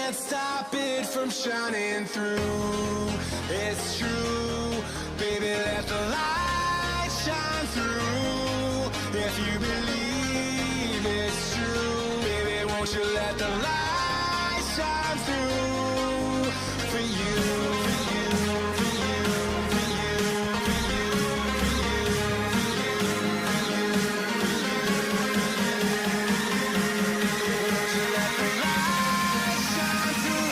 can't stop it from shining through. It's true, baby, let the light shine through. If you believe it's true, baby, won't you let the light shine through for you, for you, for you, for you, for you, for you, for you, for you. Won't you let the light shine through?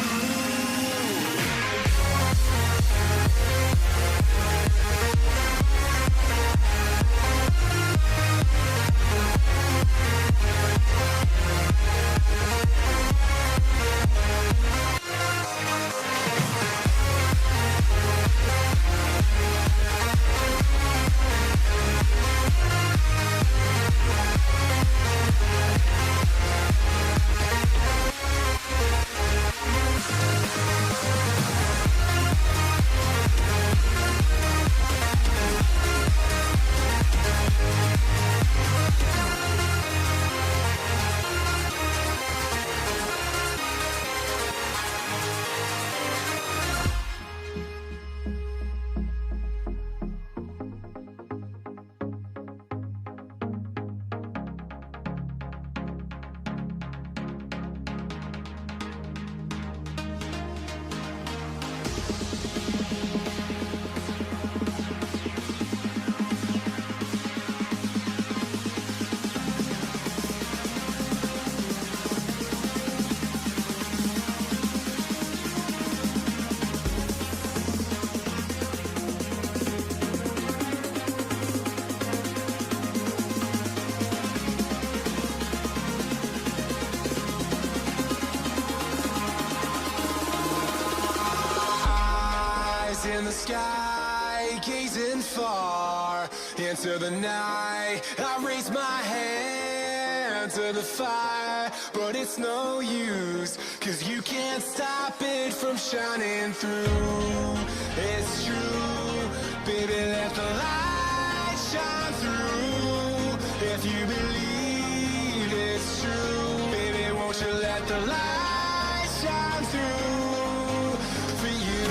In the sky, gazing far into the night, I raise my hand to the fire, but it's no use, 'cause you can't stop it from shining through. It's true, baby, let the light shine through. If you believe it's true, baby, won't you let the light shine through for you.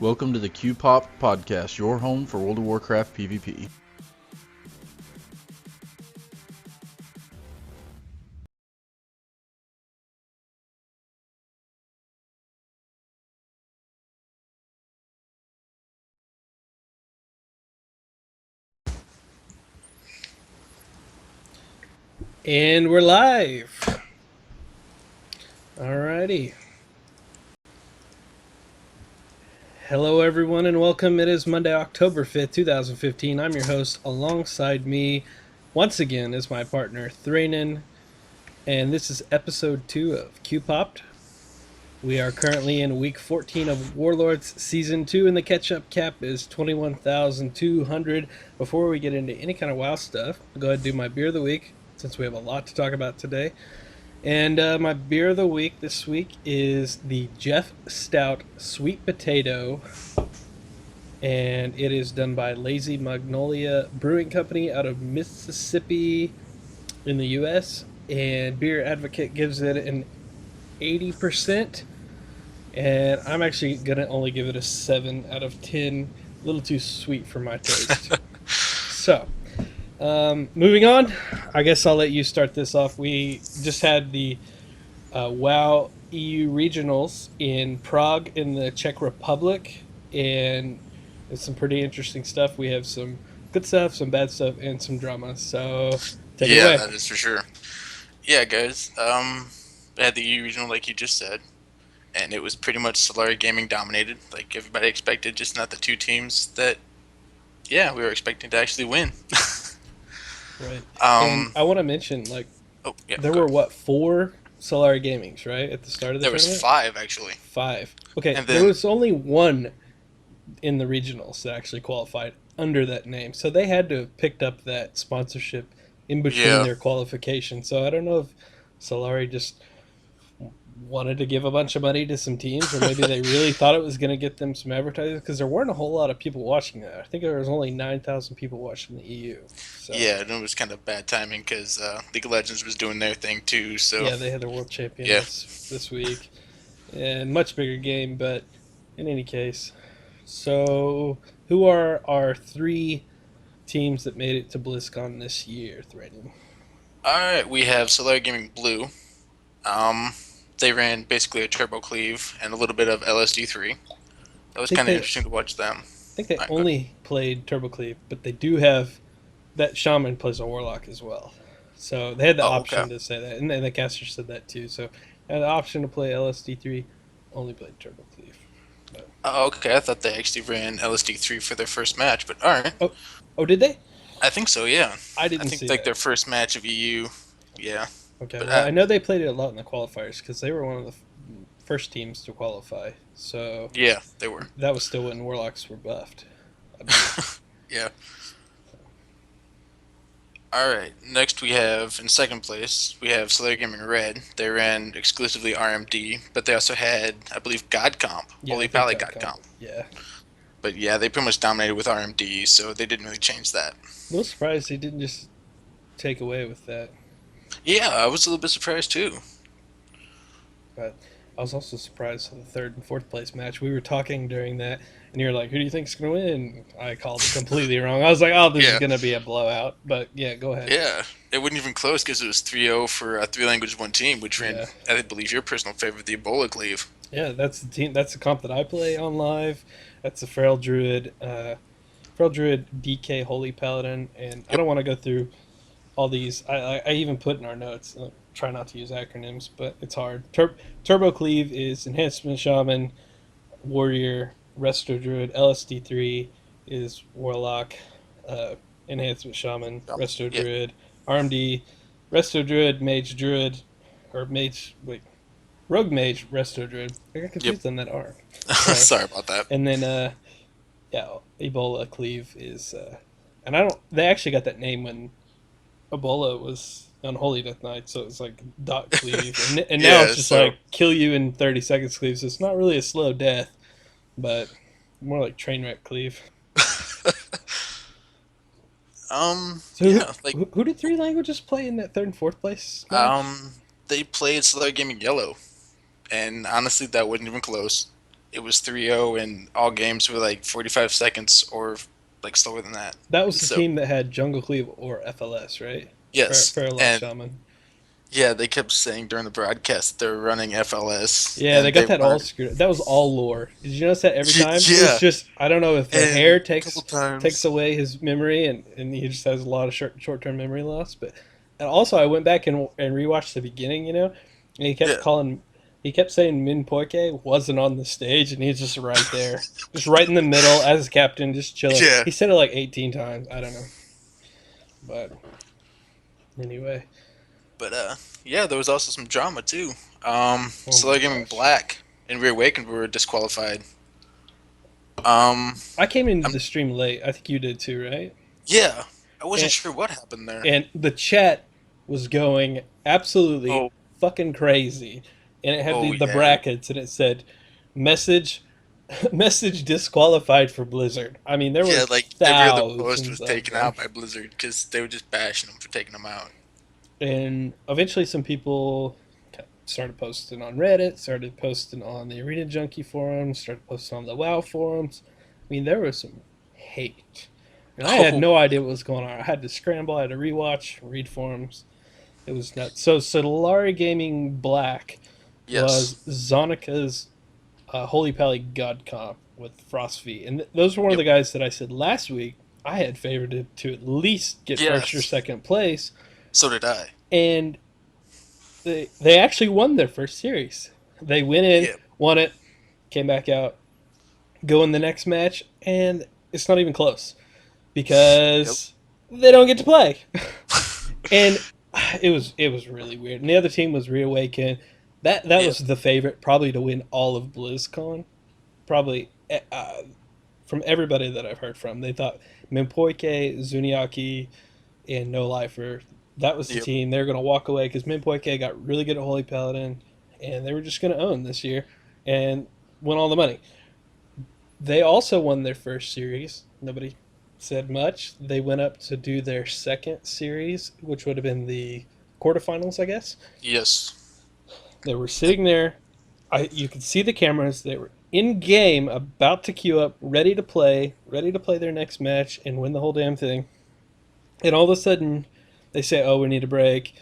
Welcome to the Q-Pop Podcast, your home for World of Warcraft PvP. And we're live. Alrighty. Hello everyone and welcome. It is Monday, October 5th, 2015. I'm your host. Alongside me, once again, is my partner, Thranen. And this is episode 2 of Q-Popped. We are currently in week 14 of Warlords Season 2, and the catch-up cap is 21,200. Before we get into any kind of WoW stuff, I'll go ahead and do my beer of the week, since we have a lot to talk about today. And my beer of the week this week is the Jeff Stout Sweet Potato, and it is done by Lazy Magnolia Brewing Company out of Mississippi in the U.S., and Beer Advocate gives it an 80%, and I'm actually going to only give it a 7 out of 10, a little too sweet for my taste. So, moving on, I guess I'll let you start this off. We just had the WoW EU regionals in Prague in the Czech Republic, and it's some pretty interesting stuff. We have some good stuff, some bad stuff, and some drama. So take it Yeah, away. that is for sure. Yeah, guys. I had the EU regional, like you just said, and it was pretty much Solari Gaming dominated, like everybody expected. Just not the two teams that, yeah, we were expecting to actually win. Right. And um. I want to mention, like, Oh yeah. there Go. were what, 4 Solari Gamings, right, at the start of the There was tournament? 5 actually, 5. Okay, and there then was only one in the regionals that actually qualified under that name, so they had to have picked up that sponsorship in between yeah, their qualification. So I don't know if Solari just wanted to give a bunch of money to some teams, or maybe they really thought it was going to get them some advertising, because there weren't a whole lot of people watching that. I think there was only 9,000 people watching the EU. So yeah, and it was kind of bad timing because League of Legends was doing their thing too. So yeah, they had their world champion Yeah. this week, and much bigger game. But in any case, so who are our 3 teams that made it to BlizzCon this year, Threaten? all right, we have Solari Gaming Blue. Um, they ran basically a turbo cleave and a little bit of LSD3. That was think kind of they- interesting to watch them. I think they Right, only played Turbo Cleave, but they do have that Shaman plays a Warlock as well. So they had the Oh, option okay. to say that, and then the caster said that too. So they had the option to play LSD3, only played Turbo Cleave. Oh, okay, I thought they actually ran LSD3 for their first match, but all right, Oh, did they? I think so. Yeah, I I didn't think see like that. their first match of EU. Yeah, Okay, but, well, I know they played it a lot in the qualifiers because they were one of the first teams to qualify. So yeah, they were. that was still when Warlocks were buffed, I believe. Yeah. All right. Next, we have in second place we have Solari Gaming Red. They ran exclusively RMD, but they also had, I believe, God Comp, Yeah, I Holy think Pally that God Comp. Yeah. But yeah, they pretty much dominated with RMD, so they didn't really change that. A little surprised they didn't just take away with that. Yeah, I was a little bit surprised too. But I was also surprised at the 3rd and 4th place match. We were talking during that, and you were like, "Who do you think's gonna win?" I called it completely wrong. I was like, "Oh, this is Yeah. gonna be a blowout." But yeah, go ahead. Yeah, it wasn't even close because it was 3-0 for 3 language 1 team, which ran, Yeah. I believe, your personal favorite, the Ebola Cleave. Yeah, that's the team. That's the comp that I play on live. That's the Feral Druid, DK Holy Paladin, and I don't want to go through all these. I even put in our notes. Try not to use acronyms, but it's hard. Turbo Cleave is Enhancement Shaman, Warrior, Resto Druid. LSD3 is Warlock, Enhancement Shaman, Resto Yeah. Druid. RMD, Resto Druid, Mage Druid, or Mage. Wait, Rogue Mage, Resto Druid. I got confused on that R. Sorry about that. And then, yeah, Ebola Cleave is, and I don't. They actually got that name when Ebola was on Holy Death Night, so it was like dot cleave, and now Yeah, it's just so- like kill you in 30 seconds cleave. So it's not really a slow death, but more like train wreck cleave. So Yeah, like who did 3 languages play in that 3rd and 4th place match? they played Solari Gaming Yellow, and honestly, that wasn't even close. It was 3-0, and all games were like 45 seconds or like slower than that. That was the so- team that had Jungle Cleave or FLS, right? Yes, Feral and Shaman. yeah, they kept saying during the broadcast that they were running FLS. Yeah, and they got that all weren't. screwed up. That was all lore. Did you notice that every time? Yeah. It's just, I don't know if the And hair a takes couple times. takes away his memory and he just has a lot of short-term memory loss. But and also, I went back and rewatched the beginning, and he kept Yeah. he kept saying Min Poike wasn't on the stage, and he's just right there, just right in the middle as captain, just chilling. Yeah. He said it like 18 times. I don't know. But anyway, But yeah, there was also some drama too. Solari my Gaming gosh. Black and Reawakened were disqualified. Um, I came into the stream late. I think you did too, right? yeah, I wasn't And- sure what happened there. And the chat was going absolutely Oh. fucking crazy, and it had Oh, the yeah. brackets, and it said message message disqualified for Blizzard. I mean, there were Yeah, like every other post thousands was of taken them. out by Blizzard because they were just bashing them for taking them out. And eventually some people started posting on Reddit, started posting on the Arena Junkie forums, started posting on the WoW forums. I mean, there was some hate. And I had Oh. no idea what was going on. I had to scramble, I had to rewatch, read forums. It was nuts. So Solari Gaming Black Yes. was Zonika's Holy Pally God Comp with Frost V. And those were one of the guys that I said last week I had favored it to at least get first or Yes. second place, So did I. and they actually won their first series. They went in, Yeah. won it, came back out, go in the next match, and it's not even close Yep. because they don't get to play. And it was really weird. And the other team was Reawaken. That Yeah. was the favorite, probably to win all of BlizzCon. Probably from everybody that I've heard from, they thought Mimpoike, Zuniaki, and No Lifer. That was the Yep. team. They're going to walk away because Mimpoike got really good at Holy Paladin, and they were just going to own this year and win all the money. They also won their first series. Nobody said much. They went up to do their second series, which would have been the quarterfinals, I guess. Yes. They were sitting there. You could see the cameras. They were in game, about to queue up, ready to play their next match and win the whole damn thing. And all of a sudden, they say, "Oh, we need a break."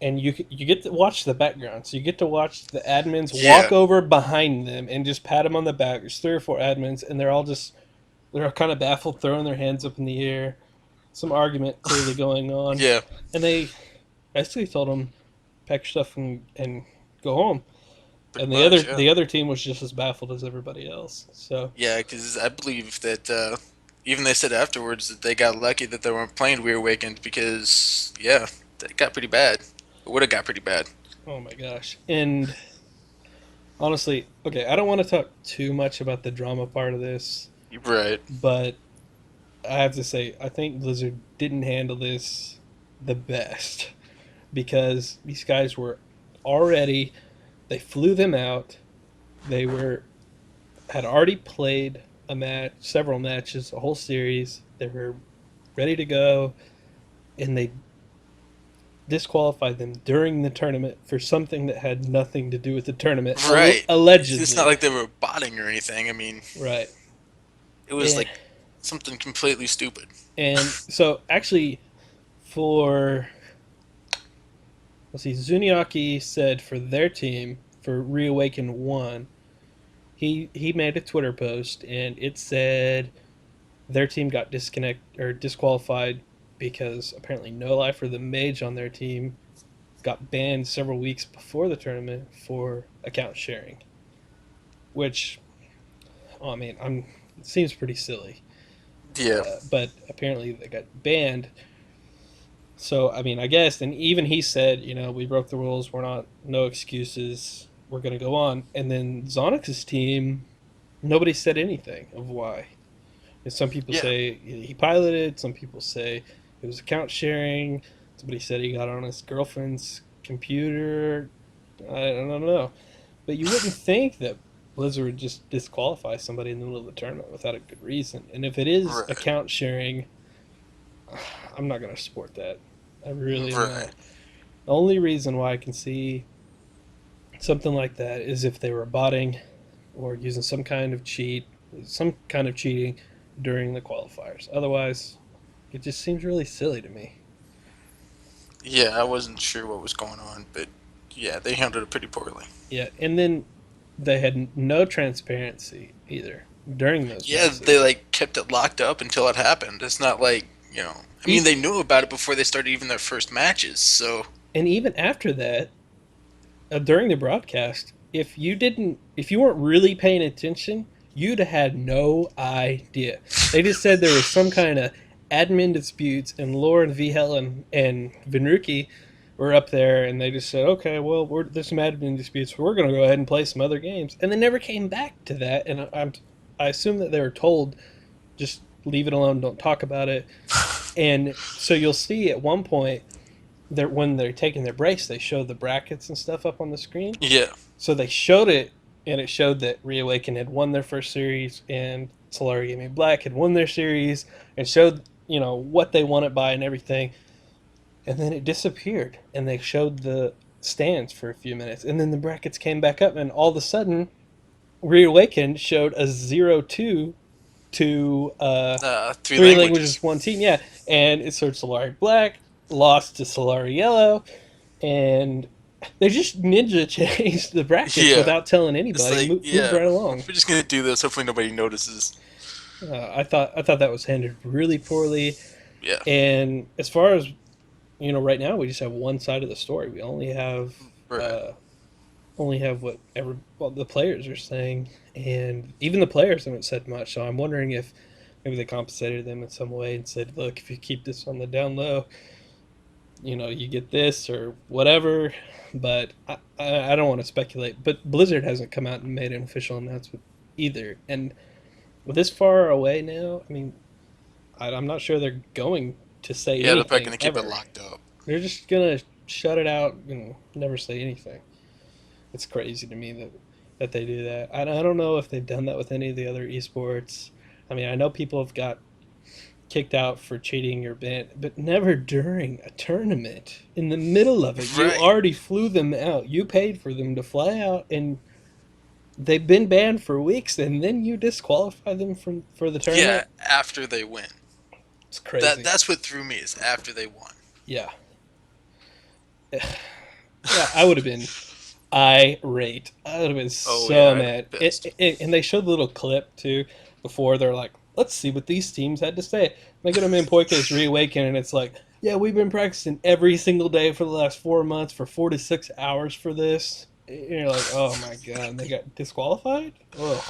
And you get to watch the background. So you get to watch the admins Yeah. walk over behind them and just pat them on the back. There's 3 or 4 admins, and they're kind of baffled, throwing their hands up in the air. Some argument clearly going on. Yeah. And they basically told them, pack your stuff and go home. Pretty And much, yeah. the other team was just as baffled as everybody else. So Yeah, because I believe that even they said afterwards that they got lucky that they weren't playing Reawakened because, yeah, that got pretty bad. It would have got pretty bad. oh my gosh. And honestly, okay, I don't want to talk too much about the drama part of this, You're right. but I have to say I think Blizzard didn't handle this the best because these guys were already they flew them out. They had already played a match, several matches, a whole series. They were ready to go, and they disqualified them during the tournament for something that had nothing to do with the tournament. Right. Allegedly. It's not like they were botting or anything. I mean, Right. it was And, like something completely stupid. and so actually, for let's see, Zuniaki said for their team for Reawaken One, he made a Twitter post and it said their team got disqualified because apparently No Life or the mage on their team got banned several weeks before the tournament for account sharing, which, oh, I mean, it seems pretty silly. Yeah. But apparently they got banned. So I mean, I guess, and even he said, we broke the rules. We're not, no excuses. We're gonna go on. And then Zonix's team, nobody said anything of why. And some people Yeah. say he piloted. Some people say it was account sharing. Somebody said he got on his girlfriend's computer. I don't know, but you wouldn't think that Blizzard would just disqualify somebody in the middle of the tournament without a good reason. And if it is Right. account sharing, I'm not going to support that. I really am Right. not. The only reason why I can see something like that is if they were botting or using some kind of cheating during the qualifiers. Otherwise, it just seems really silly to me. Yeah, I wasn't sure what was going on, but yeah, they handled it pretty poorly. Yeah, and then they had no transparency either during those Yeah, matches. they like kept it locked up until it happened. It's not like, I mean, they knew about it before they started even their first matches, so And even after that, during the broadcast, if you weren't really paying attention, you'd have had no idea. They just said there was some kind of admin disputes, and Lauren Vihel and Vinruki were up there, and they just said, okay, well, there's some admin disputes, we're going to go ahead and play some other games. And they never came back to that, and I assume that they were told, just leave it alone, don't talk about it. And so you'll see at one point, when they're taking their breaks, they show the brackets and stuff up on the screen. yeah. So they showed it, and it showed that Reawaken had won their first series, and Solari Gaming Black had won their series, and showed what they won it by and everything. And then it disappeared, and they showed the stands for a few minutes, and then the brackets came back up, and all of a sudden, Reawaken showed a 0-2 to Three languages, one team, yeah, and it showed Solari Black lost to Solari Yellow, and they just ninja changed the brackets Yeah. without telling It's anybody. like, Moved right along. we're just gonna do this. Hopefully nobody notices. I thought that was handled really poorly. Yeah. And as far as right now we just have one side of the story. We Right. only have what the players are saying, and even the players haven't said much. So I'm wondering if maybe they compensated them in some way and said, "Look, if you keep this on the down low, you get this or whatever." But I don't want to speculate. But Blizzard hasn't come out and made an official announcement either, and with this far away now, I mean, I'm not sure they're going to say Yeah, they're probably anything gonna keep it ever. locked up. They're just gonna shut it out, never say anything. It's crazy to me that they do that. I don't know if they've done that with any of the other esports. I mean, I know people have got kicked out for cheating or banned, but never during a tournament. In the middle of it, you Right. already flew them out. You paid for them to fly out, and they've been banned for weeks, and then you disqualify them for the Yeah, tournament. after they win. It's crazy. That's what threw me is after they won. Yeah, yeah. I would have been irate. I would have been Oh so yeah, I'd mad. have been pissed. And they showed a little clip too before. They're like, let's see what these teams had to say. Meguro and Poike's Reawaken, and it's like, yeah, we've been practicing every single day for the last 4 months for 46 hours for this. And you're like, oh my god, and they got disqualified? Ugh.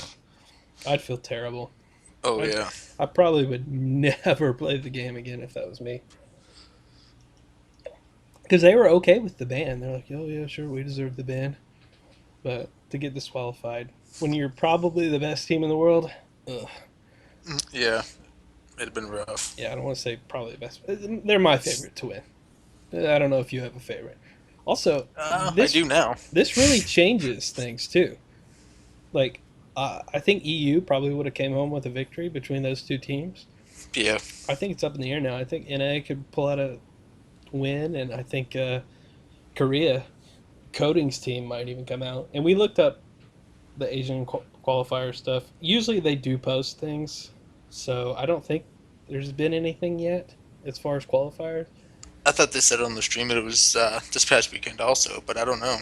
I'd feel terrible. Oh I, yeah. I probably would never play the game again if that was me. Because they were okay with the ban. They're like, oh yeah, sure, we deserve the ban. But to get disqualified when you're probably the best team in the world, ugh. Yeah. It'd have been rough. Yeah, I don't want to say probably the best. They're my favorite to win. I don't know if you have a favorite. Also, I do now. this really changes things too. Like, I think EU probably would have came home with a victory between those two teams. Yeah. I think it's up in the air now. I think NA could pull out a win, and I think Korea Coding's team might even come out. And we looked up the Asian qualifier stuff. Usually they do post things, so I don't think there's been anything yet as far as qualifiers. I thought they said on the stream that it was this past weekend also, but I don't know.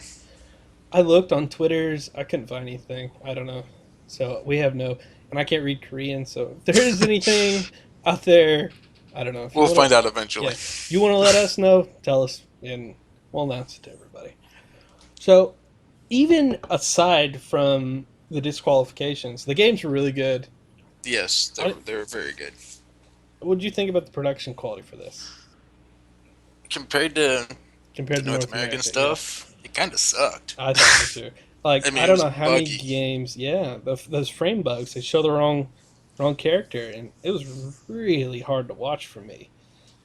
I looked on Twitter's, I couldn't find anything. I don't know. So we have no, and I can't read Korean, so if there is anything out there, I don't know. If you We'll wanna, find out eventually. Yeah, you want to let us know, tell us, and we'll announce it to everybody. So, even aside from the disqualifications, the games were really good. Yes, they're very good. What did you think about the production quality for this Compared to compared the to North North American America? stuff, it kind of sucked. Yeah, I thought so too. Like, I mean, I it don't was know how many buggy. games. Yeah, those frame bugs. They show the wrong character, and it was really hard to watch for me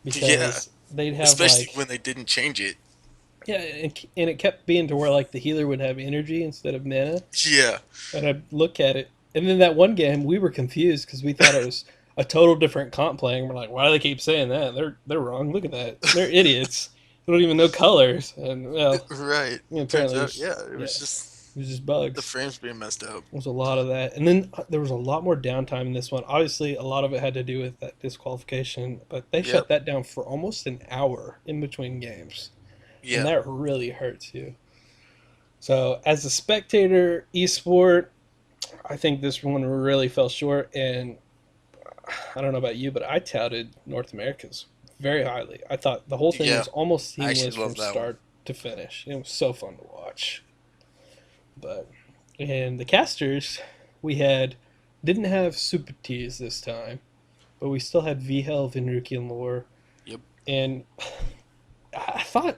because Yeah, they'd have especially like when they didn't change it. yeah, and it kept being to where like the healer would have energy instead of mana, Yeah, and I'd look at it, and then that one game we were confused because we thought it was a total different comp playing. We're like, why do they keep saying that? They're wrong. Look at that. They're idiots. They don't even know colors. And well, right. yeah, Turns apparently out, yeah, it was just it was just the bugs. frames being messed up. There was a lot of that, and then there was a lot more downtime in this one. Obviously, a lot of it had to do with that disqualification, but they shut Yep. that down for almost an hour in between games, and Yeah, that really hurts you. So, as a spectator esport, I think this one really fell short, and I don't know about you, but I touted North America's very highly. I thought the whole thing Yeah. was almost I actually seamless from love that start to finish. It was so fun to watch. But and the casters, we had didn't have Super T's this time, but we still had VHEL, Vinruki, and Lore. Yep. And I thought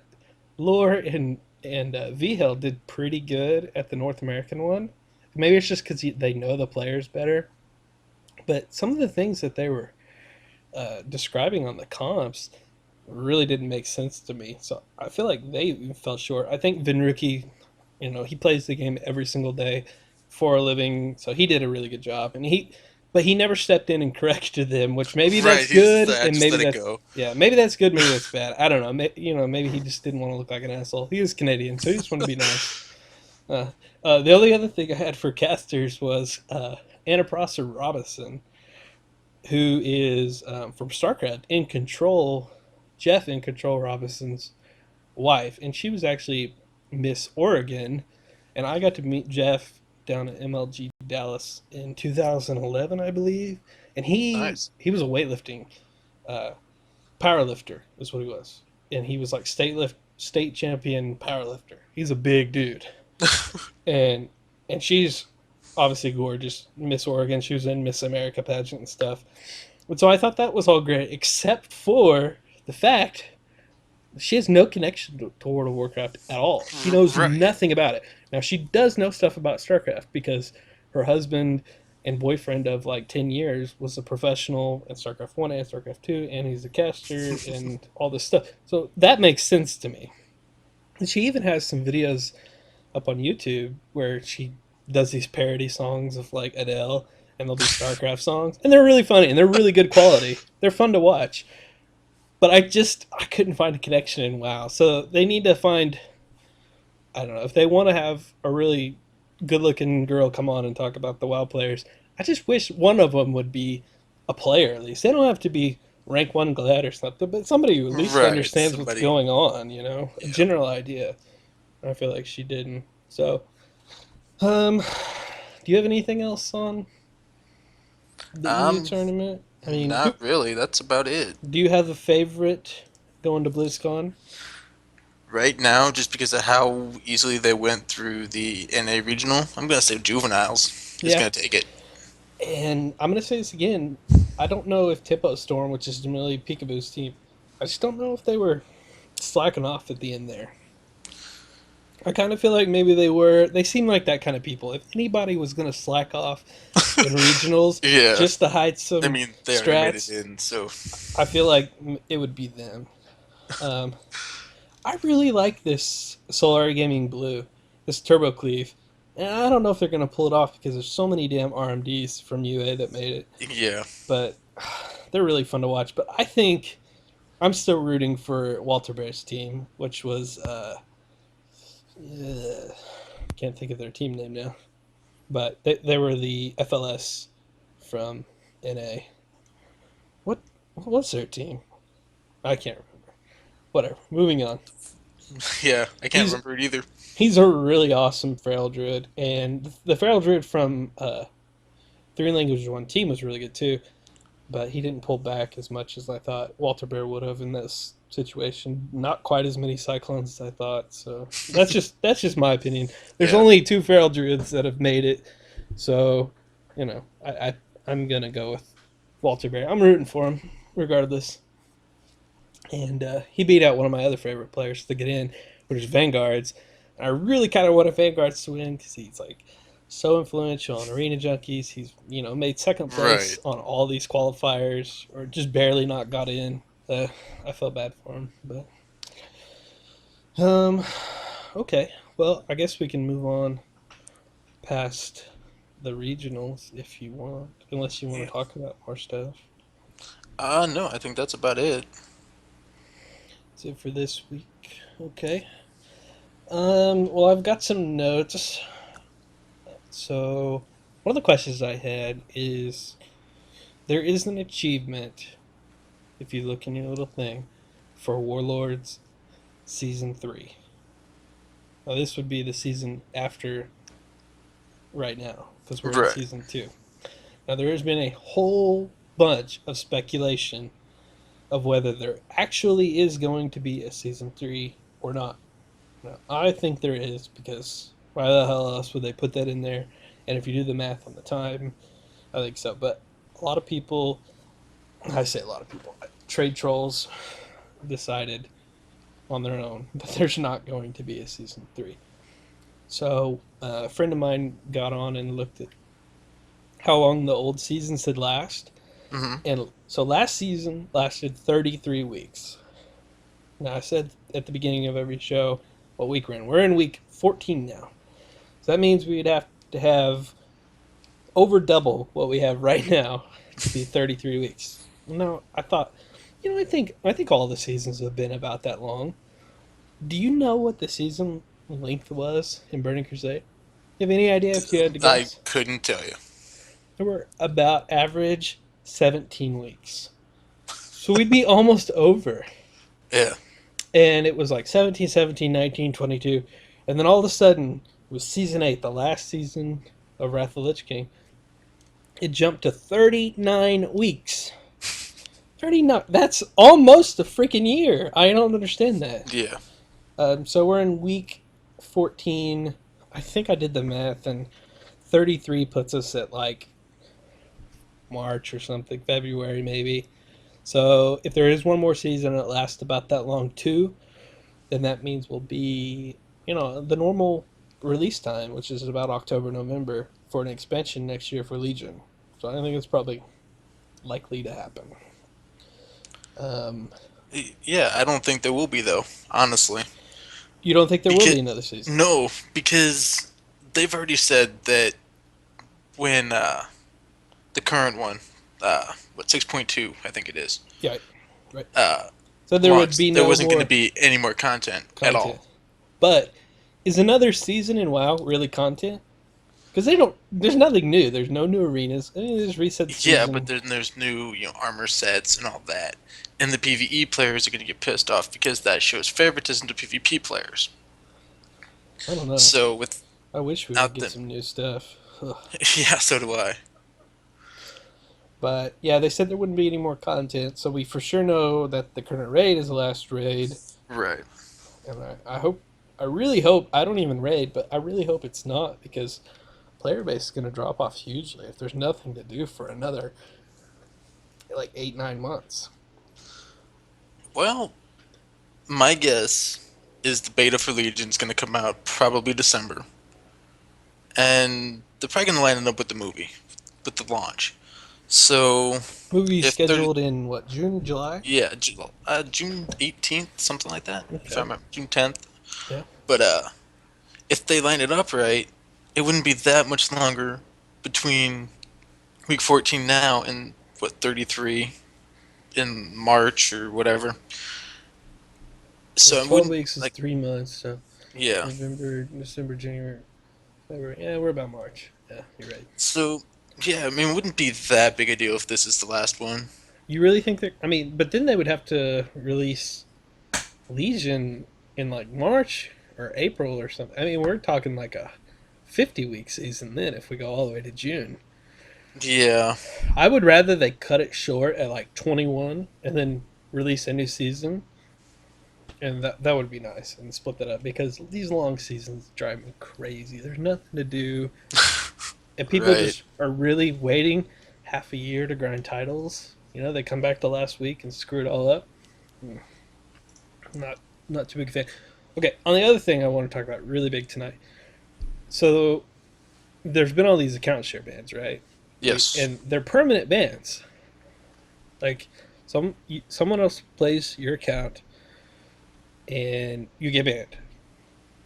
Lore and VHEL did pretty good at the North American one. Maybe it's just because they know the players better. But some of the things that they were describing on the comps really didn't make sense to me. So I feel like they even fell short. I think Vinruki, he plays the game every single day for a living, so he did a really good job. But he never stepped in and corrected them, which maybe right. that's good, I and just maybe let it that's go. yeah, maybe that's good, maybe that's bad. I don't know. Maybe he just didn't want to look like an asshole. He was Canadian, so he just wanted to be nice. The only other thing I had for casters was Anna Prosser Robinson, who is from StarCraft, Jeff in Control Robinson's wife, and she was actually Miss Oregon, and I got to meet Jeff down at MLG Dallas in 2011, I believe, and he Nice. he was a weightlifting power lifter is what he was, and he was like state champion power lifter. He's a big dude, and she's obviously gorgeous, Miss Oregon. She was in Miss America pageant and stuff, and so I thought that was all great, except for the fact she has no connection to World of Warcraft at all. She knows Right. nothing about it. Now she does know stuff about StarCraft because her husband and boyfriend of like 10 years was a professional in StarCraft 1 and StarCraft 2, and he's a caster and all this stuff. So that makes sense to me. And she even has some videos up on YouTube where she does these parody songs of like Adele, and they'll be StarCraft songs, and they're really funny and they're really good quality. They're fun to watch. But I couldn't find a connection in WoW. So they need to find, I don't know, if they want to have a really good looking girl come on and talk about the WoW players, I just wish one of them would be a player at least. They don't have to be rank 1 Glad or something, but somebody who at least Right, understands what's somebody- going on, you know? A Yeah. general idea. I feel like she didn't. So, do you have anything else on the EU tournament? I mean, Not really. That's about it. do you have a favorite going to BlizzCon? Right now, just because of how easily they went through the NA regional, I'm gonna say Juveniles is Yeah. gonna take it. And I'm going to say this again. I don't know if Tippo Storm, which is generally Peekaboo's team, I just don't know if they were slacking off at the end there. I kind of feel like maybe they were. They seem like that kind of people. If anybody was going to slack off in regionals Yeah. just to hide some I mean, they already made strats, it in, so I feel like it would be them. I really like this Solari Gaming Blue, this Turbo Cleave. And I don't know if they're going to pull it off because there's so many damn RMDs from UA that made it. yeah. But they're really fun to watch. But I think I'm still rooting for Walter Bear's team, which was can't think of their team name now, but they were the FLS from NA. What was their team? I can't remember. Whatever. Moving on. Yeah, I can't He's- remember it either. He's a really awesome Feral Druid, and the Feral Druid from Three Languages One team was really good too, but he didn't pull back as much as I thought Walter Bear would have in this situation. Not quite as many Cyclones as I thought, so that's just my opinion. There's Yeah. only 2 Feral Druids that have made it, so you know I'm gonna go with Walter Bear. I'm rooting for him regardless, and he beat out one of my other favorite players to get in, which is Vanguards. I really kind of want Vanguards to win because he's like so influential on Arena Junkies. He's made second place Right. on all these qualifiers, or just barely not got in. I felt bad for him, but okay. Well, I guess we can move on past the regionals if you want, unless you want to talk about more stuff. No, I think that's about it. That's it for this week. Okay. Well, I've got some notes. So, one of the questions I had is there is an achievement, if you look in your little thing, for Warlords Season 3. Now, this would be the season after right now, because we're in Right. Season 2. Now, there has been a whole bunch of speculation of whether there actually is going to be a Season 3 or not. Now, I think there is, because why the hell else would they put that in there? And if you do the math on the time, I think so. But a lot of people, I say a lot of people, trade trolls decided on their own that there's not going to be a Season 3. So a friend of mine got on and looked at how long the old seasons had last. Hmm. And so last season lasted 33 weeks. Now, I said at the beginning of every show what week we're in. We're in week 14 now. So that means we'd have to have over double what we have right now to be 33 weeks. No, I thought, I think all the seasons have been about that long. Do you know what the season length was in Burning Crusade? You have any idea if you had to I guess? couldn't tell you. There were about average 17 weeks. So we'd be almost over. Yeah. And it was like 17, 17, 19, 22. And then all of a sudden, it was Season 8, the last season of Wrath of the Lich King. It jumped to 39 weeks. 39. That's almost a freaking year. I don't understand that. Yeah. So we're in week 14. I think I did the math, and 33 puts us at like March or something, February maybe. So if there is one more season and it lasts about that long too, then that means we'll be, the normal release time, which is about October, November, for an expansion next year for Legion. So I think it's probably likely to happen. Yeah, I don't think there will be, though, honestly. You don't think there will Because- be another season? No, because they've already said that when the current one, 6.2, I think it is, Yeah, right. uh, So there would launched, be there no wasn't more going to be any more content at content. all. But is another season in WoW really content? Because there's nothing new. There's no new arenas. They just reset the season. Yeah, but then there's new, armor sets and all that, and the PVE players are going to get pissed off because that shows favoritism to PvP players. I don't know. So with I wish we out would get the- some new stuff. Ugh. yeah, so do I. But yeah, they said there wouldn't be any more content, so we for sure know that the current raid is the last raid. Right. And I really hope, I don't even raid, but I really hope it's not, because player base is going to drop off hugely if there's nothing to do for another like 8-9 months. Well, my guess is the beta for Legion is going to come out probably December, and they're probably going to line it up with the movie, with the launch. So Movie If they're- scheduled in what, June, July? yeah, June 18th, something like that. If Okay. I remember, June 10th. Yeah. But if they line it up right, it wouldn't be that much longer between week 14 now and 33 in March or whatever. So it 12 wouldn't, weeks is like, 3 months, so yeah. November, December, January, February. Yeah, we're about March. Yeah, you're right. So yeah, I mean, it wouldn't be that big a deal if this is the last one. You really think that? I mean, but then they would have to release Legion in like March or April or something. I mean, we're talking like a 50-week season then if we go all the way to June. Yeah. I would rather they cut it short at like 21 and then release a new season. And that would be nice, and split that up, because these long seasons drive me crazy. There's nothing to do. And people Right. just are really waiting half a year to grind titles. They come back to last week and screw it all up. Not too big a fan. Okay, on the other thing I want to talk about really big tonight. So there's been all these account share bans, right? Yes. And they're permanent bans. Like someone else plays your account and you get banned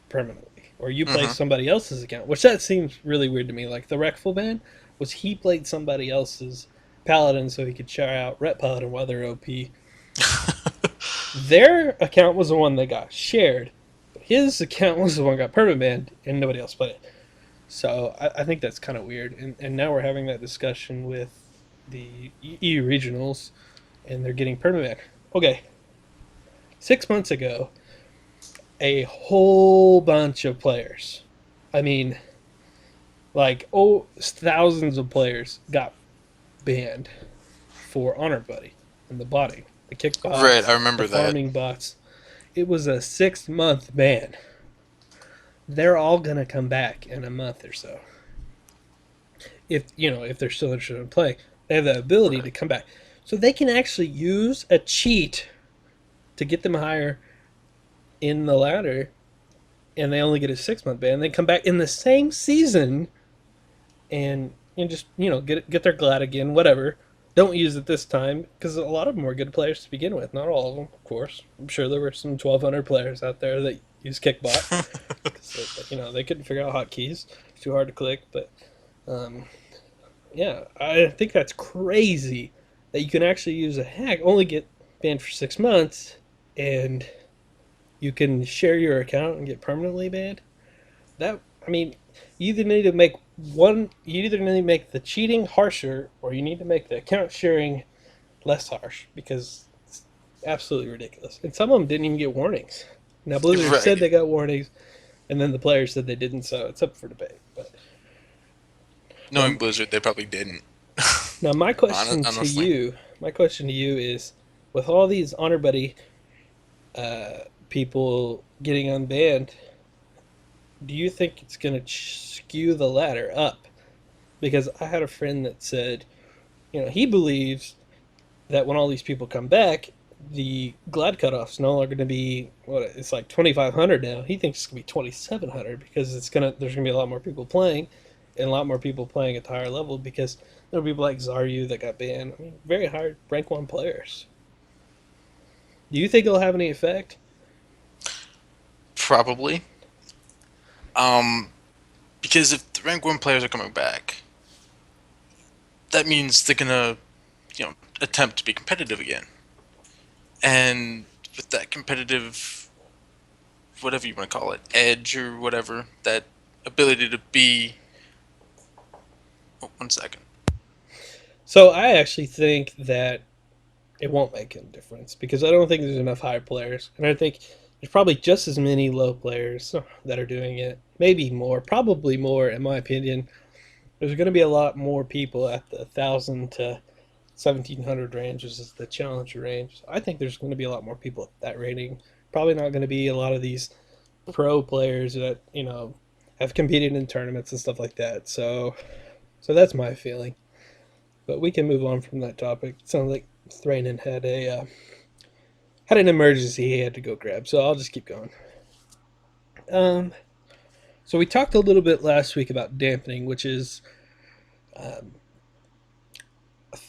permanently. Or you play Mhm. somebody else's account, which that seems really weird to me. Like the Wreckful ban was he played somebody else's Paladin so he could share out Ret Paladin while they're OP. Their account was the one that got shared. But his account was the one that got permanent banned and nobody else played it. So I think that's kind of weird. And now we're having that discussion with the EU regionals and they're getting permanent banned. Okay. 6 months ago, a whole bunch of players, I mean, like, thousands of players got banned for Honor Buddy and the botting, the kick bots, Right, I remember the that. farming bots. It was a 6-month ban. They're all gonna come back in a month or so. If they're still interested in playing, they have the ability to come back, so they can actually use a cheat to get them higher in the ladder, and they only get a 6-month ban. They come back in the same season, and just get their glad again. Whatever. Don't use it this time, because a lot of them were good players to begin with. Not all of them, of course. I'm sure there were some 1,200 players out there that use Kickbot. They couldn't figure out hotkeys. It's too hard to click. But yeah, I think that's crazy that you can actually use a hack, only get banned for 6 months, and you can share your account and get permanently banned. You either need to make the cheating harsher, or you need to make the account sharing less harsh, because it's absolutely ridiculous. And some of them didn't even get warnings. Now Blizzard Right. said they got warnings, and then the players said they didn't, so it's up for debate. But Knowing Blizzard, they probably didn't. Now, Honestly. my question to you is, with all these honor buddy people getting unbanned, do you think it's going to skew the ladder up? Because I had a friend that said, he believes that when all these people come back, the glad cutoff's no longer going to be it's like 2,500 now. He thinks it's going to be 2,700 because there's going to be a lot more people playing, and a lot more people playing at the higher level because there are people like Zaryu that got banned. I mean, very high rank 1 players. Do you think it'll have any effect? Probably. Because if the rank 1 players are coming back, that means they're gonna, attempt to be competitive again. And with that competitive, whatever you want to call it, edge or whatever, that ability to be. Oh, 1 second. So I actually think that it won't make a difference because I don't think there's enough high players, and I think there's probably just as many low players that are doing it. Maybe more, probably more, in my opinion. There's going to be a lot more people at the 1,000 to 1,700 range, which is the challenger range. I think there's going to be a lot more people at that rating. Probably not going to be a lot of these pro players that have competed in tournaments and stuff like that. So that's my feeling. But we can move on from that topic. It sounds like Thranen had an emergency he had to go grab, so I'll just keep going. So we talked a little bit last week about dampening, which is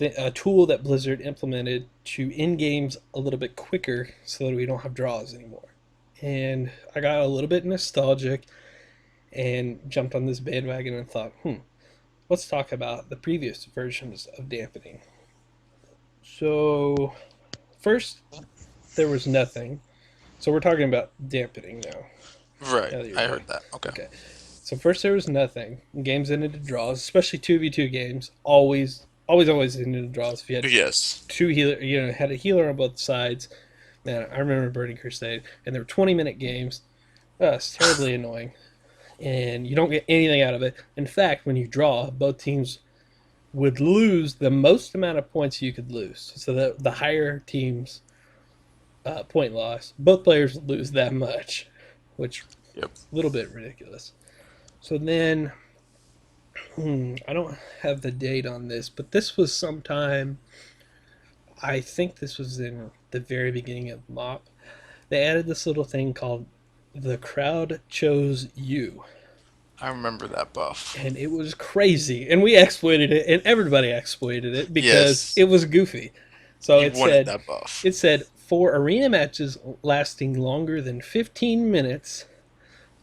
a tool that Blizzard implemented to end games a little bit quicker so that we don't have draws anymore. And I got a little bit nostalgic and jumped on this bandwagon and thought, let's talk about the previous versions of dampening. So, first, there was nothing. So we're talking about dampening now. Right, I heard that. Okay. So first there was nothing. Games ended in draws, especially 2v2 games. Always ended in draws. If you had Yes. two healer, had a healer on both sides. Man, I remember Burning Crusade, and there were 20-minute games. It's terribly annoying, and you don't get anything out of it. In fact, when you draw, both teams would lose the most amount of points you could lose. So the higher teams point loss, both players lose that much, which is a little bit ridiculous. So then, I don't have the date on this, but this was sometime, I think this was in the very beginning of MOP. They added this little thing called The Crowd Chose You. I remember that buff. And it was crazy. And we exploited it, and everybody exploited it because it was goofy. So it said, for arena matches lasting longer than 15 minutes,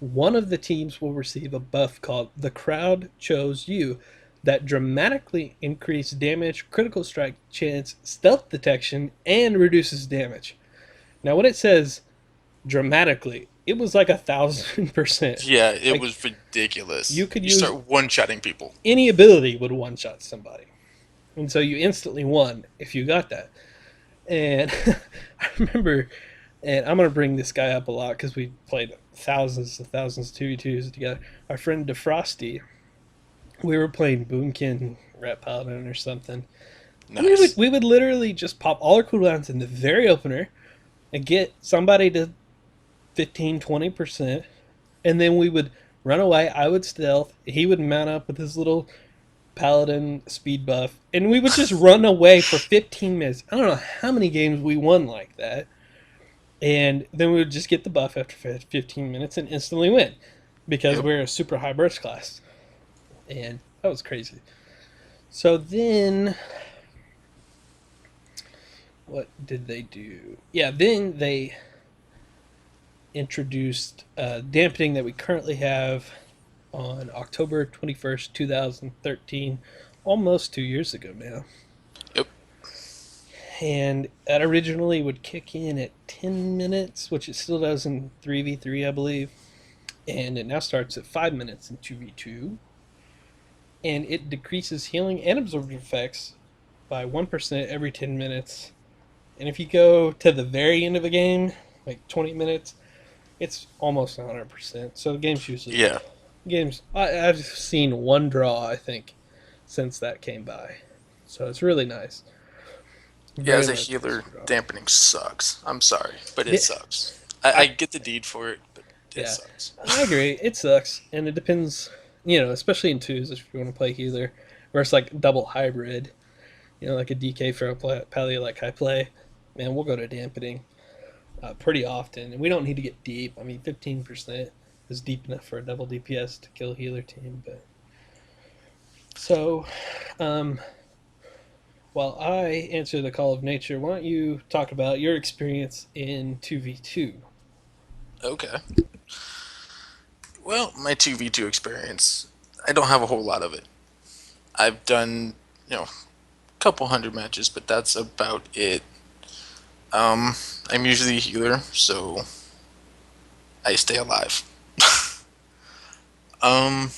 one of the teams will receive a buff called The Crowd Chose You that dramatically increases damage, critical strike chance, stealth detection, and reduces damage. Now, when it says dramatically, it was like 1,000%. Yeah, it was ridiculous. You start one-shotting people. Any ability would one-shot somebody. And so you instantly won if you got that. And I remember, and I'm going to bring this guy up a lot because we played thousands of 2v2s together. Our friend DeFrosty, we were playing Boomkin Rat Paladin or something. Nice. We would literally just pop all our cooldowns in the very opener and get somebody to 15-20%, and then we would run away. I would stealth. He would mount up with his little paladin speed buff, and we would just run away for 15 minutes. I don't know how many games we won like that. And then we would just get the buff after 15 minutes and instantly win because we're a super high burst class. And that was crazy. So then, what did they do? Yeah, then they introduced dampening that we currently have on October 21st, 2013, almost 2 years ago now. Yep. And that originally would kick in at 10 minutes, which it still does in 3v3, I believe. And it now starts at 5 minutes in 2v2. And it decreases healing and absorptive effects by 1% every 10 minutes. And if you go to the very end of a game, like 20 minutes, it's almost 100%. So the game's usually... Yeah. I've seen one draw, I think, since that came by. So it's really nice. Yeah, Very as a nice. healer, dampening sucks. I'm sorry, but it Yeah, sucks. I get the need for it, but it yeah, sucks. I agree. It sucks, and it depends. Especially in twos if you want to play healer, where it's like double hybrid. Like a DK for a pally like I play. Man, we'll go to dampening pretty often, and we don't need to get deep. I mean, 15% is deep enough for a double DPS to kill a healer team. But so, um, while I answer the call of nature, why don't you talk about your experience in 2v2? Okay. Well, my 2v2 experience, I don't have a whole lot of it. I've done, a couple hundred matches, but that's about it. I'm usually a healer, so I stay alive. um,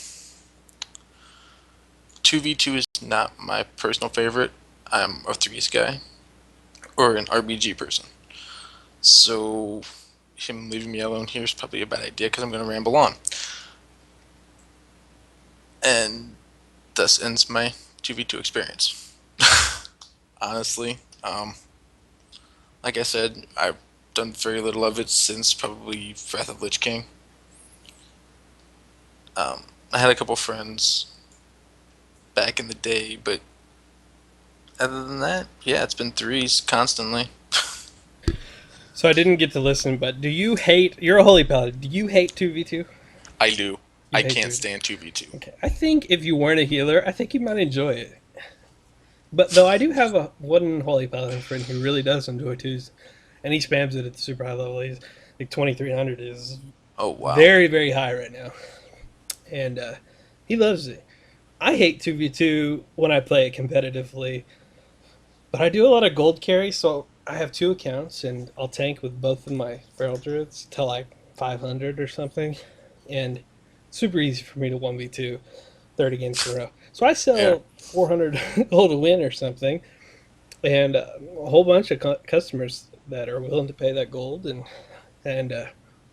2v2 is not my personal favorite. I'm a threes guy, or an RBG person. So, him leaving me alone here is probably a bad idea because I'm going to ramble on. And thus ends my 2v2 experience. Honestly, like I said, I've done very little of it since probably Wrath of Lich King. I had a couple friends back in the day, but other than that, yeah, it's been threes constantly. So I didn't get to listen, but do you hate? You're a holy paladin. Do you hate 2v2? I do. You I hate can't 2v2. stand 2v2. Okay, I think if you weren't a healer, I think you might enjoy it. But though I do have a one holy paladin friend who really does enjoy twos, and he spams it at the super high level. He's like 2300 is Oh, wow. very very high right now, and he loves it. I hate 2v2 when I play it competitively, but I do a lot of gold carry, so I have two accounts, and I'll tank with both of my feral druids till like 500 or something, and it's super easy for me to 1v2 30 games in a row. So I sell Yeah. 400 gold a win or something, and a whole bunch of customers that are willing to pay that gold, and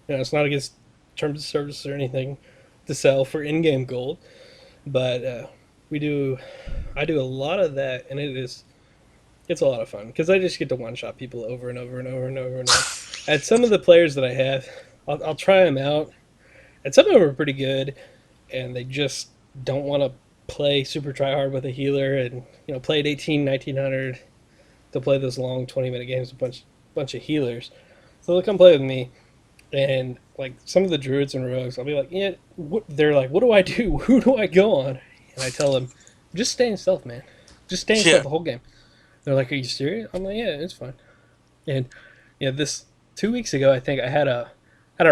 it's not against terms of service or anything to sell for in-game gold, but we do. I do a lot of that, and it's a lot of fun because I just get to one-shot people over and over and over and over and over. And some of the players that I have, I'll try them out, and some of them are pretty good, and they just don't want to play super try hard with a healer and play at 18 1900 to play those long 20-minute games with a bunch of healers. So they'll come play with me, and like some of the druids and rogues, I'll be like, yeah, they're like, what do I do? Who do I go on? And I tell them, just stay in stealth, man. Just stay in Yeah. stealth the whole game. They're like, are you serious? I'm like, yeah, it's fine. And this 2 weeks ago, I think I had a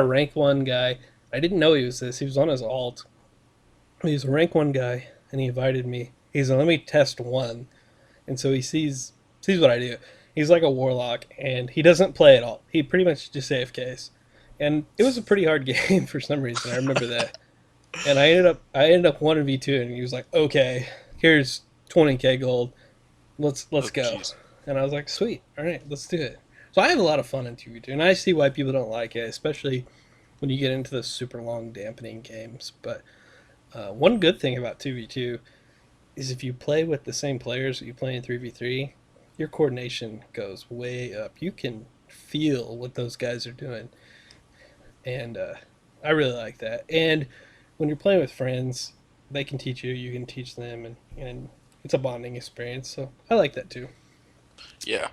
rank 1 guy. I didn't know he was this. He was on his alt. He was a rank 1 guy, and he invited me. He's like, let me test one. And so he sees what I do. He's like a warlock, and he doesn't play at all. He pretty much just AFKs. And it was a pretty hard game for some reason. I remember that. And I ended up 1v2, and he was like, okay, here's 20k gold. Let's Oh, go. jeez. And I was like, sweet, all right, let's do it. So I have a lot of fun in 2v2, and I see why people don't like it, especially when you get into the super long dampening games. But one good thing about 2v2 is if you play with the same players that you play in 3v3, your coordination goes way up. You can feel what those guys are doing, and I really like that. And when you're playing with friends, they can teach you, you can teach them, and it's a bonding experience. So I like that too. Yeah.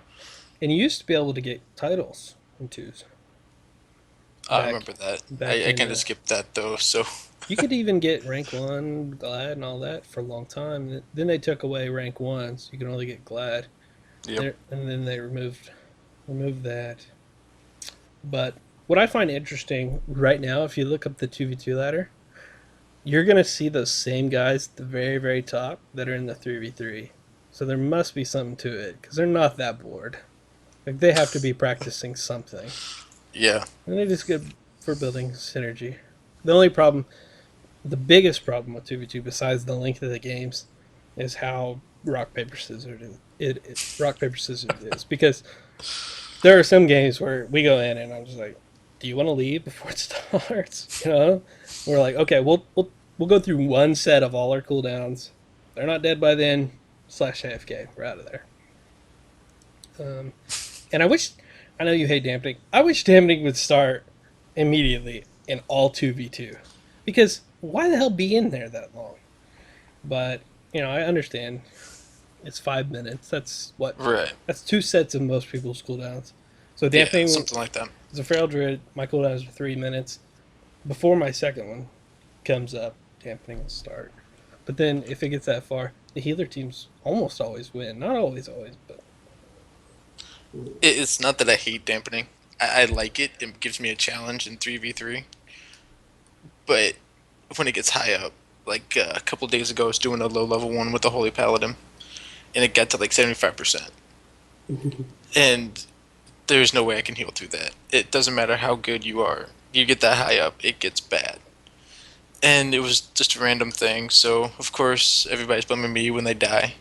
And you used to be able to get titles in twos. I Back- remember that. back I in kind the- of skipped that, though, so. You could even get rank 1 glad and all that for a long time. Then they took away rank 1, so you can only get glad. Yep. And then they removed that. But what I find interesting right now, if you look up the 2v2 ladder, you're going to see those same guys at the very, very top that are in the 3v3. So there must be something to it, because they're not that bored. Like, they have to be practicing something. Yeah. And it is good for building synergy. The only problem, the biggest problem with 2v2, besides the length of the games, is how rock paper scissors rock paper scissors is. Because there are some games where we go in and I'm just like, do you want to leave before it starts? We're like, okay, we'll go through one set of all our cooldowns. They're not dead by then. AFK. We're out of there. And I know you hate dampening. I wish dampening would start immediately in all 2v2. Because why the hell be in there that long? But, I understand. It's 5 minutes. That's what? Right. That's 2 sets of most people's cooldowns. So Yeah, dampening, something like that. as a Feral Druid, my cooldowns are 3 minutes. Before my second one comes up, dampening will start. But then if it gets that far, the healer teams almost always win. Not always, but It's not that I hate dampening. I like it. It gives me a challenge in 3v3. But when it gets high up, like a couple days ago, I was doing a low level one with the Holy Paladin, and it got to like 75%. And there's no way I can heal through that. It doesn't matter how good you are. You get that high up, it gets bad. And it was just a random thing, so of course everybody's blaming me when they die.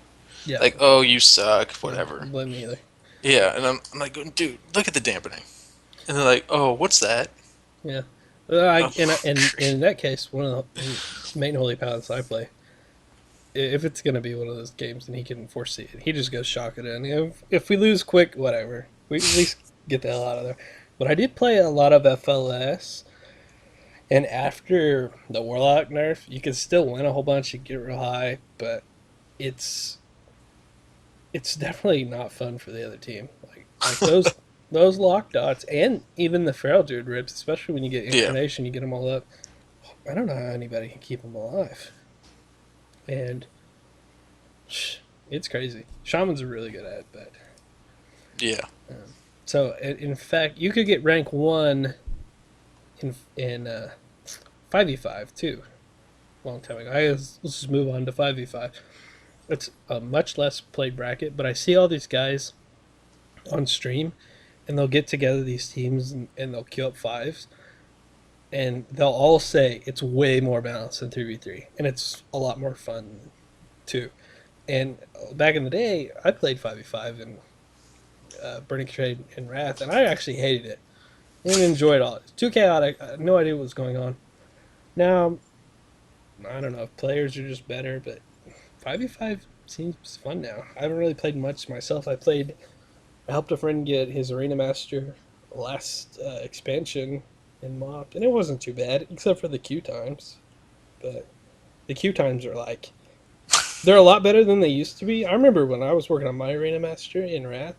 yeah. Like, oh, you suck, whatever. Don't blame me either. Yeah, and I'm like, dude, look at the dampening. And they're like, oh, what's that? Yeah. Oh, In that case, one of the main Holy Paladins I play, if it's going to be one of those games and he can foresee it, he just goes shock it in. If we lose quick, whatever. We at least get the hell out of there. But I did play a lot of FLS, and after the Warlock nerf, you can still win a whole bunch and get real high, but it's definitely not fun for the other team. Like those lock dots, and even the Feral Druid rips, especially when you get Incarnation, you get them all up. I don't know how anybody can keep them alive. And it's crazy. Shamans are really good at it, but Yeah. so in fact, you could get rank 1 in 5v5 too. Long time ago. Let's just move on to 5v5. It's a much less played bracket, but I see all these guys on stream, and they'll get together these teams and they'll queue up 5s, and they'll all say it's way more balanced than 3v3, and it's a lot more fun too. And back in the day, I played 5v5 and Burning Crusade and Wrath, and I actually hated it. I didn't enjoy it all. It's too chaotic. I had no idea what was going on. Now, I don't know if players are just better, but 5v5 seems fun now. I haven't really played much myself. I helped a friend get his Arena Master last expansion in MoP, and it wasn't too bad, except for the queue times. But the queue times are like, they're a lot better than they used to be. I remember when I was working on my Arena Master in Wrath,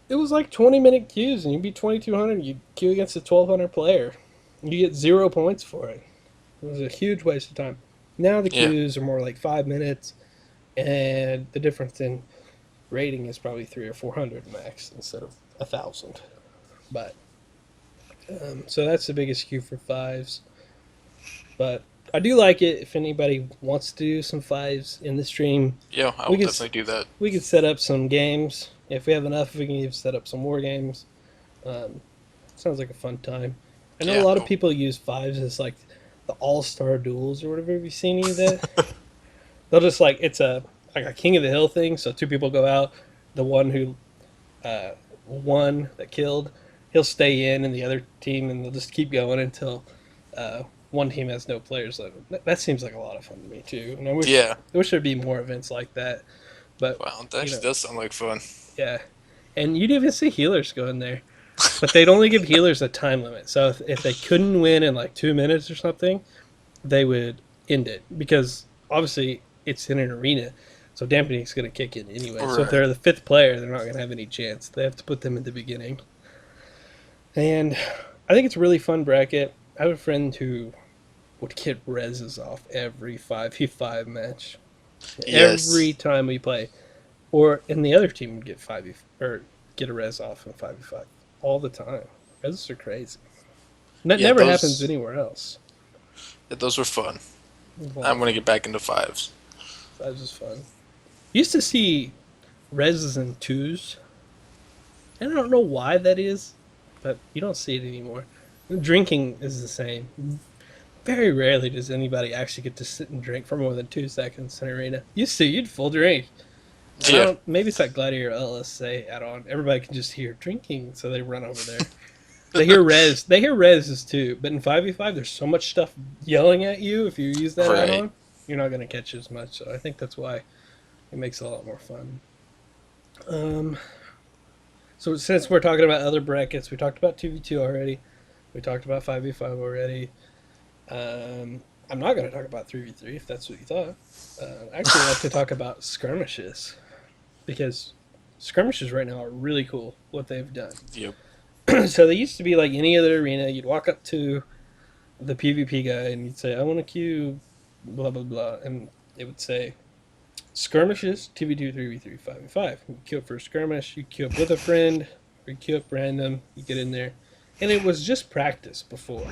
it was like 20-minute queues, and you'd be 2,200, you'd queue against a 1,200 player. You get 0 points for it. It was a huge waste of time. Now the queues are more like 5 minutes, and the difference in rating is probably 300 or 400 max instead of 1,000. But so that's the biggest queue for 5s. But I do like it. If anybody wants to do some 5s in the stream, Yeah, I will definitely do that. we could set up some games. If we have enough, we can even set up some more games. Sounds like a fun time. I know Yeah, a lot of cool. people use 5s as like the all-star duels or whatever. Have you seen any of that? They'll just like, it's like a King of the Hill thing. So 2 people go out. The one who won, that killed, he'll stay in the other team, and they'll just keep going until one team has no players left. That seems like a lot of fun to me too. And I wish there'd be more events like that. But Wow, that actually does sound like fun. yeah, and you'd even see healers go in there, but they'd only give healers a time limit. So if they couldn't win in like 2 minutes or something, they would end it, because obviously it's in an arena, so dampening's going to kick in anyway. So if Right. they're the 5th player, they're not going to have any chance. They have to put them at the beginning. And I think it's a really fun bracket. I have a friend who would get reses off every 5v5 match. Yes. Every time we play. And the other team would get 5v or get a res off in 5v5 all the time. Reses are crazy. And that Yeah, never those- happens anywhere else. Yeah, those were fun. Well, I'm going to get back into 5s. 5s is fun. Used to see reses in 2s. And I don't know why that is, but you don't see it anymore. Drinking is the same. Very rarely does anybody actually get to sit and drink for more than 2 seconds in arena. Used to, you'd full drink. And I Yeah. don't- maybe it's that Gladiator LSA add-on. Everybody can just hear drinking, so they run over there. They hear res. They hear reses too, but in 5v5, there's so much stuff yelling at you. If you use that Right. add-on, you're not going to catch as much. So I think that's why It makes it a lot more fun. So since we're talking about other brackets, we talked about 2v2 already. We talked about 5v5 already. I'm not going to talk about 3v3 if that's what you thought. I actually like to talk about skirmishes because skirmishes right now are really cool what they've done. Yep. So they used to be like any other arena. You'd walk up to the PvP guy and you'd say, I want to queue blah, blah, blah. And it would say, skirmishes, 2v2, 3v3, 5v5. You queue up for a skirmish, you queue up with a friend, or you queue up random, you get in there. And it was just practice before.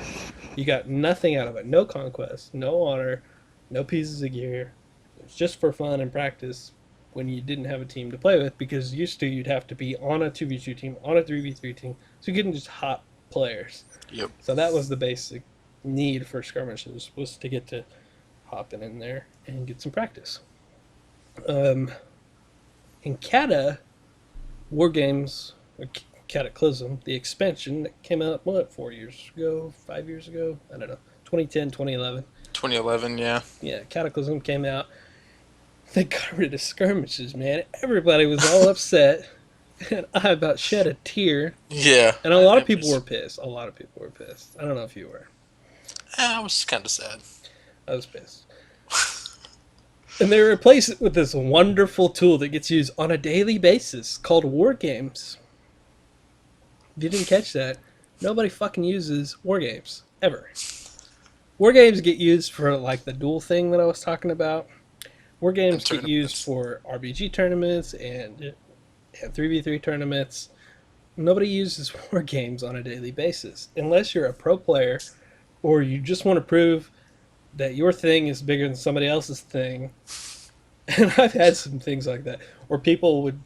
You got nothing out of it. No conquest, no honor, no pieces of gear. It was just for fun and practice when you didn't have a team to play with, because used to you'd have to be on a 2v2 team, on a 3v3 team, so you couldn't just hop players. Yep. So that was the basic need for skirmishes, was to get to hopping in there and get some practice. In Cata, War Games, or Cataclysm, the expansion that came out, 4 years ago, 5 years ago? I don't know. 2010, 2011. 2011, yeah. Yeah, Cataclysm came out. They got rid of skirmishes, man. Everybody was all upset. And I about shed a tear. Yeah. And a lot of people were pissed. A lot of people were pissed. I don't know if you were. I was kind of sad. I was pissed. And they replaced it with this wonderful tool that gets used on a daily basis called War Games. If you didn't catch that, nobody fucking uses War Games. Ever. War Games get used for like the duel thing that I was talking about. War Games get used for RBG tournaments and 3v3 tournaments. Nobody uses War Games on a daily basis. Unless you're a pro player or you just want to prove that your thing is bigger than somebody else's thing. And I've had some things like that. Or people would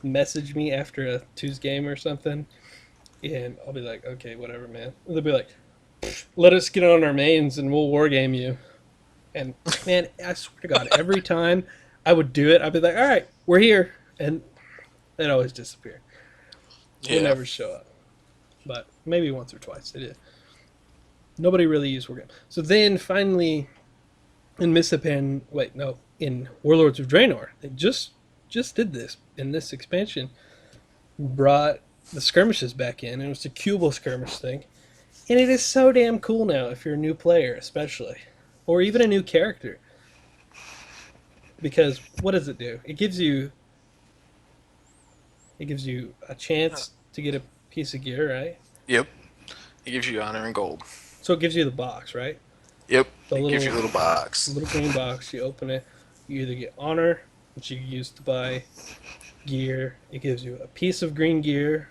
message me after a Tuesday game or something. And I'll be like, okay, whatever, man. And they'll be like, let us get on our mains and we'll war game you. And, man, I swear to God, every time I would do it, I'd be like, all right, we're here. And they'd always disappear. Yeah. They never show up. But maybe once or twice they did. Nobody really used War Games. So then, finally, in in Warlords of Draenor, they just did this in this expansion. Brought the skirmishes back in, and it was a queuable skirmish thing. And it is so damn cool now if you're a new player, especially. Or even a new character. Because what does it do? It gives you a chance to get a piece of gear, right? Yep. It gives you honor and gold. So it gives you the box, right? Yep. The It gives you a little box. little green box. You open it. You either get honor, which you use to buy gear. It gives you a piece of green gear,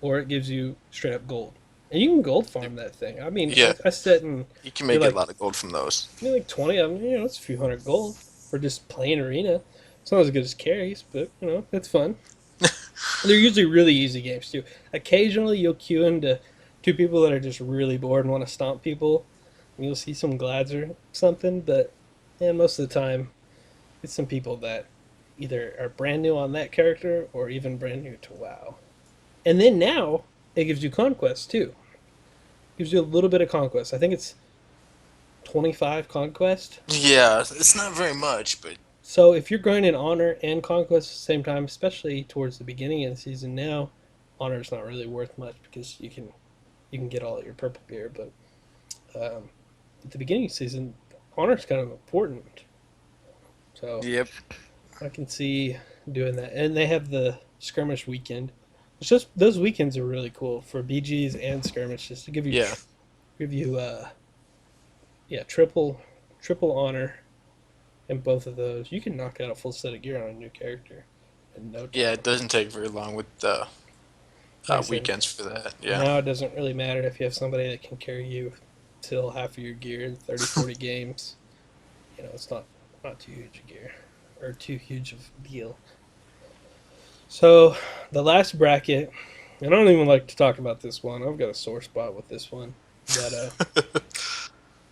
or it gives you straight up gold. And you can gold farm that thing. I mean, Yeah. I sit and You can make You're a like- lot of gold from those. like 20 of them. It's a few hundred gold for just playing arena. It's not as good as carries, but it's fun. They're usually really easy games too. Occasionally you'll queue into two people that are just really bored and want to stomp people. And you'll see some glads or something, but most of the time it's some people that either are brand new on that character or even brand new to WoW. And then now it gives you conquest too. Gives you a little bit of conquest. I think it's 25 conquest. Yeah, it's not very much, but So if you're grinding honor and conquest at the same time, especially towards the beginning of the season now, honor's not really worth much because you can get all your purple gear. But at the beginning of the season, honor's kind of important. So yep. I can see doing that. And they have the skirmish weekend. It's just those weekends are really cool for BGs and skirmishes to give you triple honor in both of those. You can knock out a full set of gear on a new character in no time. Yeah, it doesn't take very long with the Like I said, weekends for that. Yeah. Now it doesn't really matter if you have somebody that can carry you till half of your gear in 30, 40 games. It's not too huge a gear or too huge of a deal. So the last bracket, and I don't even like to talk about this one. I've got a sore spot with this one. But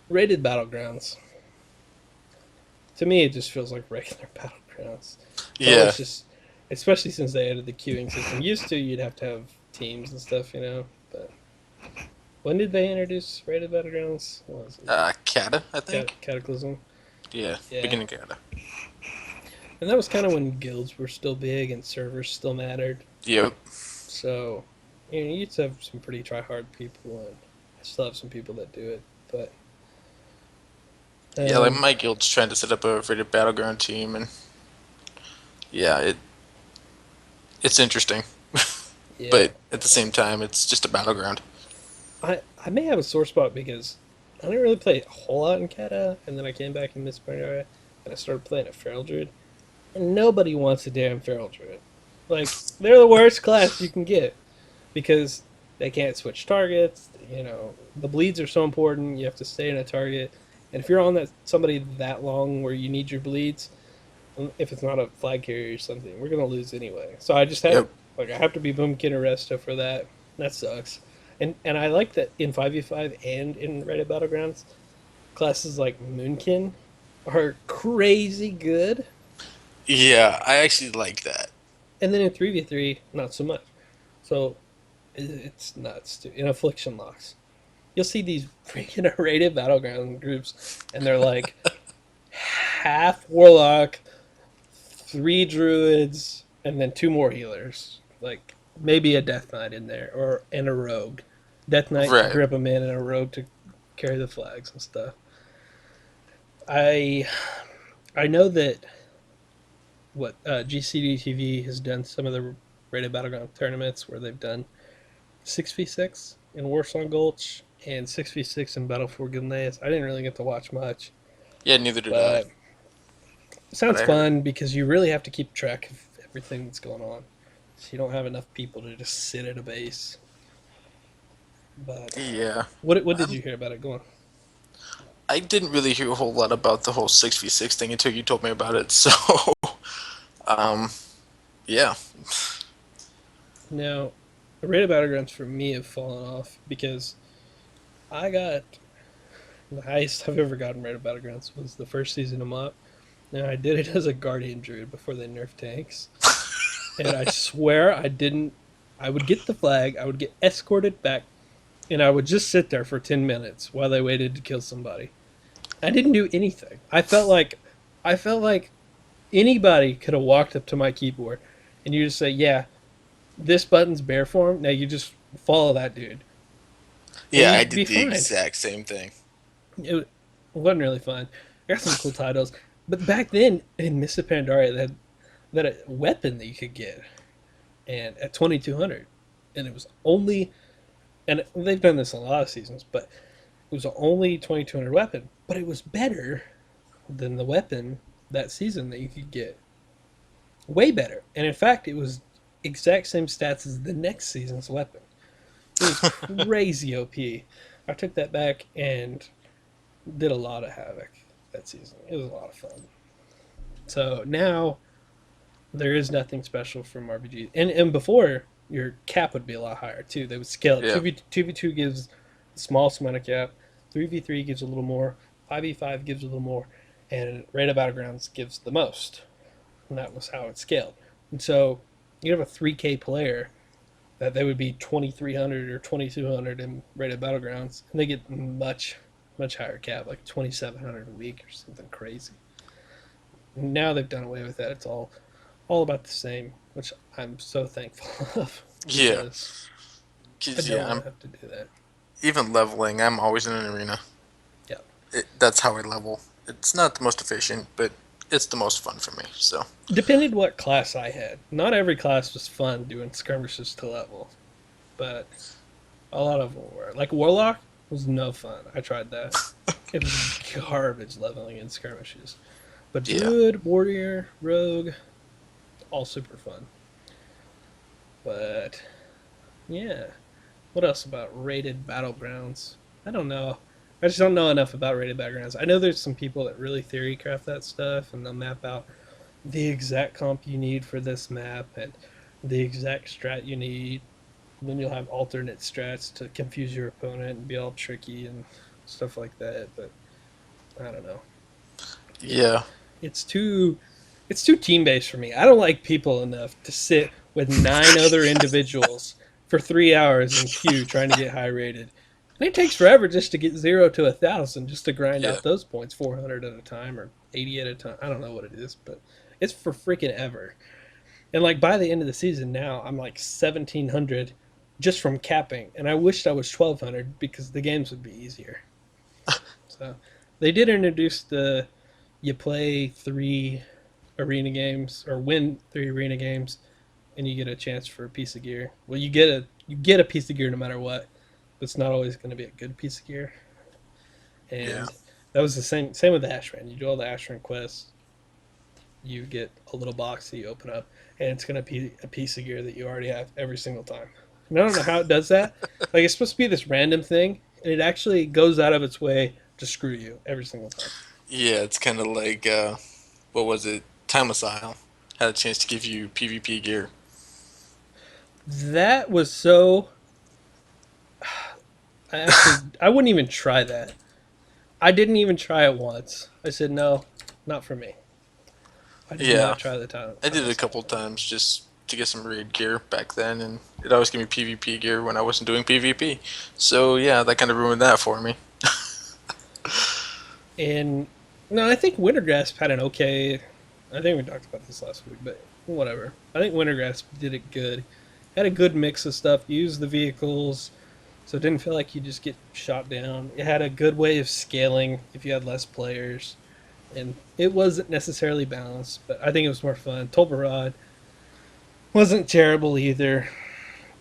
rated battlegrounds. To me, it just feels like regular battlegrounds. Yeah. It's just, especially since they added the queuing system. Used to, you'd have to have teams and stuff, But when did they introduce rated battlegrounds? What was it? Cata, I think. Cataclysm. Yeah. Yeah. Beginning Cata. And that was kind of when guilds were still big and servers still mattered. Yep. So, you used to have some pretty try-hard people, and I still have some people that do it. But Yeah, like my guild's trying to set up a rated battleground team, and yeah, it's interesting, yeah, but at the same time, it's just a battleground. I may have a sore spot because I didn't really play a whole lot in Kata, and then I came back in Miss Pandaria, and I started playing a Feral Druid, and nobody wants a damn Feral Druid. Like, they're the worst class you can get because they can't switch targets. You know, the bleeds are so important. You have to stay in a target, and if you're on somebody that long where you need your bleeds, if it's not a flag carrier or something, we're gonna lose anyway. So I just have Yep. like I have to be Boomkin or Resto for that. That sucks. And I like that in 5v5 and in Reddit Battlegrounds, classes like Moonkin are crazy good. Yeah, I actually like that. And then in 3v3, not so much. So it's nuts, too. In Affliction Locks, you'll see these freaking rated Battleground groups, and they're like half Warlock, 3 Druids, and then 2 more healers. Like, maybe a Death Knight in there, and a Rogue. Death Knight to Right. grip them in, and a Rogue to carry the flags and stuff. I know that GCD TV has done some of the rated battleground tournaments where they've done 6v6 in Warsong Gulch and 6v6 in Battle for Gilneas. I didn't really get to watch much, Yeah, neither did but I. it sounds But I fun because you really have to keep track of everything that's going on. So you don't have enough people to just sit at a base. But Yeah, what did you hear about it? Go on. I didn't really hear a whole lot about the whole 6v6 thing until you told me about it. So, um, yeah, Now, the rated battlegrounds for me have fallen off because I got the highest I've ever gotten rated battlegrounds was the first season of MOP. Now I did it as a guardian druid before they nerfed tanks, and I swear I didn't. I would get the flag, I would get escorted back, and I would just sit there for 10 minutes while they waited to kill somebody. I didn't do anything. I felt like anybody could have walked up to my keyboard, and you just say, "Yeah, this button's bear form. Now you just follow that dude." yeah, And I you'd be did the fine. exact same thing. It wasn't really fun. I got some cool titles, but back then in Mists of Pandaria, they had a weapon that you could get, and at 2200, and it was only, and they've done this in a lot of seasons, but it was the only 2200 weapon, but it was better than the weapon that season that you could get. Way better, and in fact, it was exact same stats as the next season's weapon. It was crazy OP. I took that back and did a lot of havoc that season. It was a lot of fun. So now there is nothing special from RPG. And before, your cap would be a lot higher too. They would scale it. Yeah. 2v2 gives the smallest amount of cap, 3v3 gives a little more, 5v5 gives a little more, and Raid of Battlegrounds gives the most. And that was how it scaled. And so you have a 3k player that they would be 2300 or 2200 in Raid of Battlegrounds, and they get much higher cap, like 2700 a week or something crazy. Now they've done away with that. It's all about the same, which I'm so thankful of. Yeah. because I 'Cause, don't yeah, want to have to do that. even leveling, I'm always in an arena. Yeah. That's how I level. It's not the most efficient, but it's the most fun for me. So, Depended what class I had. Not every class was fun doing skirmishes to level, but a lot of them were. Like Warlock was no fun. I tried that. It was garbage leveling in skirmishes. But Yeah. Druid, Warrior, Rogue, all super fun. But yeah, what else about rated battlegrounds? I don't know. I just don't know enough about rated battlegrounds. I know there's some people that really theory craft that stuff, and they'll map out the exact comp you need for this map and the exact strat you need. And then you'll have alternate strats to confuse your opponent and be all tricky and stuff like that. But I don't know. yeah. It's too team based for me. I don't like people enough to sit with 9 other individuals for 3 hours in queue trying to get high rated. And it takes forever just to get 0 to 1,000 just to grind Yeah. out those points, 400 at a time or 80 at a time. I don't know what it is, but It's for freaking ever. And like by the end of the season now, I'm like 1700 just from capping, and I wished I was 1200 because the games would be easier. So they did introduce the you play 3 arena games or win 3 arena games, and you get a chance for a piece of gear. Well, you get a piece of gear no matter what, but it's not always going to be a good piece of gear. Yeah. And that was the same with the Ashran. You do all the Ashran quests, you get a little box that you open up, and it's going to be a piece of gear that you already have every single time. And I don't know how it does that. Like, it's supposed to be this random thing, and it actually goes out of its way to screw you every single time. Yeah, it's kind of like, what was it? Time Asylum had a chance to give you PvP gear. That was so. I wouldn't even try that. I didn't even try it once. I said no, not for me. I did Yeah, not try the time. I did it a couple times just to get some raid gear back then, and it always gave me PvP gear when I wasn't doing PvP. So yeah, that kind of ruined that for me. And no, I think Wintergrasp had an okay. I think we talked about this last week, but whatever. I think Wintergrasp did it good. Had a good mix of stuff. Used the vehicles, so it didn't feel like you just get shot down. It had a good way of scaling if you had less players, and it wasn't necessarily balanced, but I think it was more fun. Tolbarad wasn't terrible either.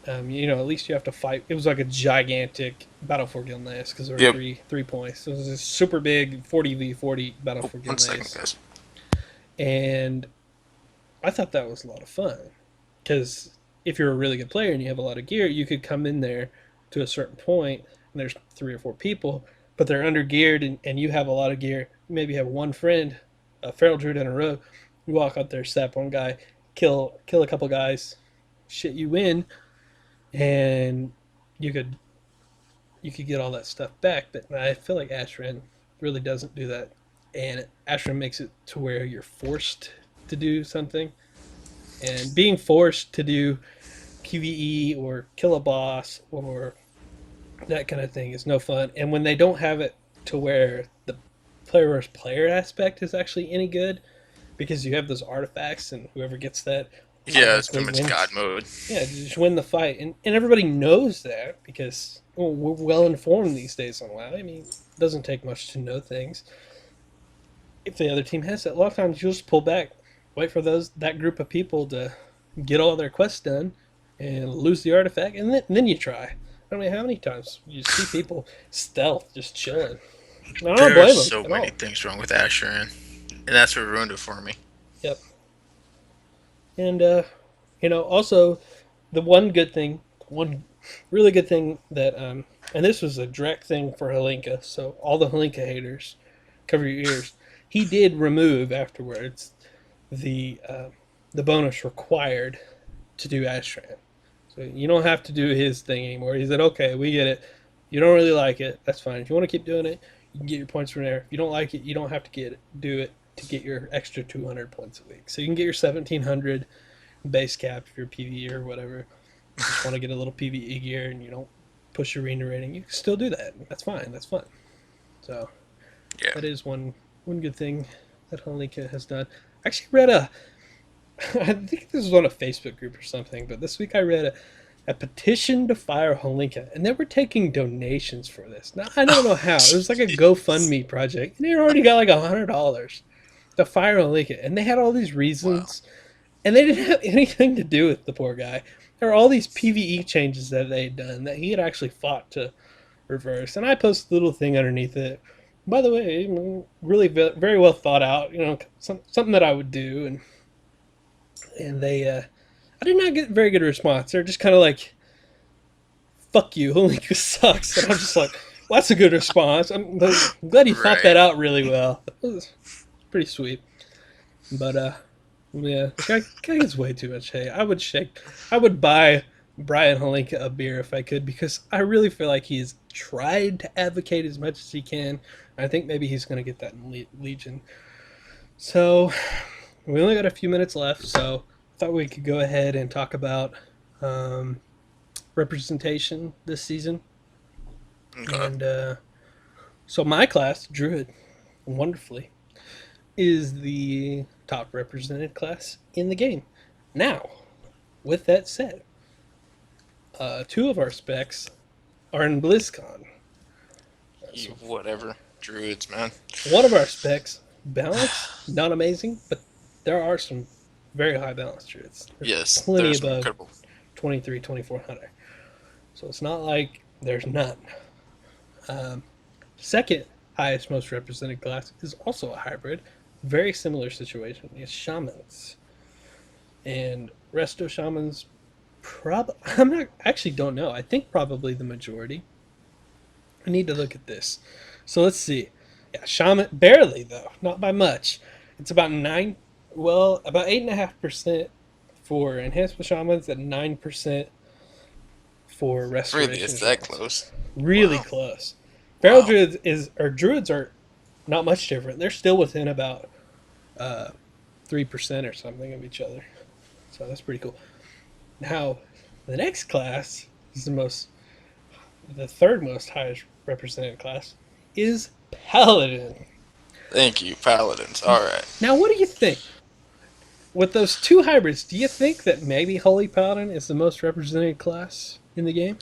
At least you have to fight. It was like a gigantic Battle for Gilneas because there were Yep. three points. So it was a super big 40v40 Battle for One second, Gilneas, guys. and I thought that was a lot of fun because if you're a really good player and you have a lot of gear, you could come in there to a certain point and there's 3 or 4 people, but they're under geared and you have a lot of gear. You maybe have one friend, a feral druid in a row. You walk up there, stab one guy, kill a couple guys, shit, you win, and you could get all that stuff back. But I feel like Ashran really doesn't do that, and Ashran makes it to where you're forced to do something, and being forced to do PVE or kill a boss or that kind of thing is no fun. And when they don't have it to where the player versus player aspect is actually any good, because you have those artifacts and whoever gets that Yeah, it's pretty automatically much wins. God mode. Yeah, just win the fight, and everybody knows that because we're well informed these days on WoW. I mean, it doesn't take much to know things. If the other team has that, a lot of times you'll just pull back, wait for that group of people to get all their quests done, and lose the artifact, and then you try. I don't know how many times you see people stealth just chilling. And I don't There are blame them so at many all. things wrong with Asheron, and that's what ruined it for me. Yep. And also the one really good thing that and this was a direct thing for Halinka, so all the Halinka haters, cover your ears. He did remove afterwards the bonus required to do Ashran. So you don't have to do his thing anymore. He said, okay, we get it. You don't really like it, that's fine. If you want to keep doing it, you can get your points from there. If you don't like it, you don't have to do it to get your extra 200 points a week. So you can get your 1700 base cap if you're PvE or whatever. You just want to get a little PvE gear and you don't push arena rating, you can still do that. That's fine. That's fun. So Yeah. that is one good thing that Holinka has done. I actually read I think this was on a Facebook group or something, but this week I read a petition to fire Holinka, and they were taking donations for this. Now I don't know how. It was like a GoFundMe project, and they already got like $100 to fire Holinka, and they had all these reasons, and they didn't have anything to do with the poor guy. There were all these PVE changes that they had done that he had actually fought to reverse, and I posted a little thing underneath it. By the way, really very well thought out. Something that I would do, and they, I did not get very good response. They're just kind of like, "Fuck you, Holinka sucks," and I'm just like, "Well, that's a good response. I'm glad you thought that out really well. It was pretty sweet." But yeah, guy gets way too much hate. I would buy Brian Holinka a beer if I could, because I really feel like he's tried to advocate as much as he can. I think maybe he's going to get that in Legion. So we only got a few minutes left, so I thought we could go ahead and talk about representation this season. Okay. And so my class, Druid, wonderfully. is the top represented class in the game. Now, with that said, two of our specs are in BlizzCon. Whatever. Druids, man. One of our specs, balance, not amazing, but there are some very high balance druids. There's Yes, plenty there's some above incredible. 23, 2400. So it's not like there's none. Second highest most represented class is also a hybrid. Very similar situation. It's shamans. And resto shamans, don't know. I think probably the majority. I need to look at this. So let's see. Yeah, shaman, barely though, not by much. It's about about 8.5% for enhanced with shamans and 9% for restoration. Really, it's that shamans. close. Really Wow. close. Feral Wow. druids are not much different. They're still within about 3% or something of each other. So that's pretty cool. Now, the next class is the third most highest represented class is Paladin. Thank you, Paladins. All right. Now, what do you think? With those two hybrids, do you think that maybe Holy Paladin is the most represented class in the game?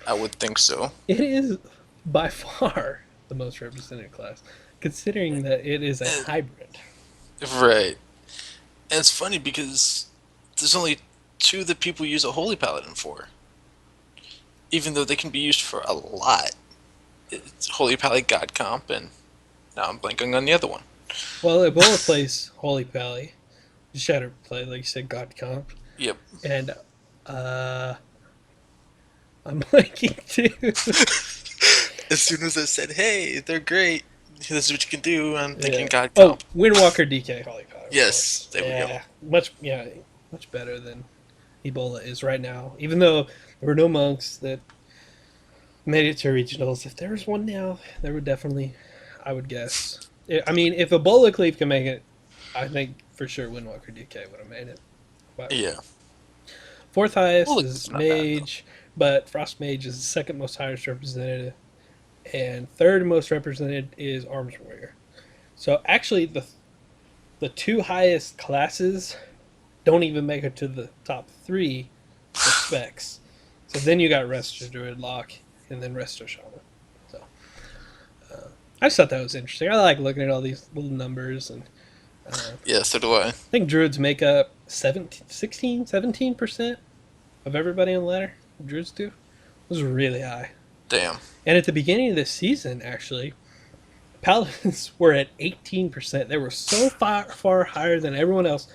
I would think so. It is by far the most represented class, considering that it is a hybrid. Right. And it's funny because there's only two that people use a Holy Paladin for. Even though they can be used for a lot. It's Holy Paladin God Comp, and now I'm blanking on the other one. Well, Ebola plays Holy Pally. Shatter play, like you said, God Comp. Yep. And I'm blanking too. As soon as I said, hey, they're great, this is what you can do, I'm thinking Yeah. God Oh, Comp. Windwalker DK Holy Pally. of Yes, course. there we go. Much better than Ebola is right now. Even though there were no monks that made it to regionals, if there was one now, there would definitely, I would guess. I mean, if Ebola Cleave can make it, I think for sure Windwalker DK would have made it. But Yeah. fourth highest Well, is it's not bad, Mage, but Frost Mage is the second most highest represented, and third most represented is Arms Warrior. So actually, the two highest classes don't even make it to the top three for specs. So then you got Resto Druid Lock and then Resto Shaman. So I just thought that was interesting. I like looking at all these little numbers, and Yeah, so do I. I think Druids make up 17% of everybody on the ladder. Druids do. It was really high. Damn. And at the beginning of this season, actually, Paladins were at 18%. They were so far higher than everyone else.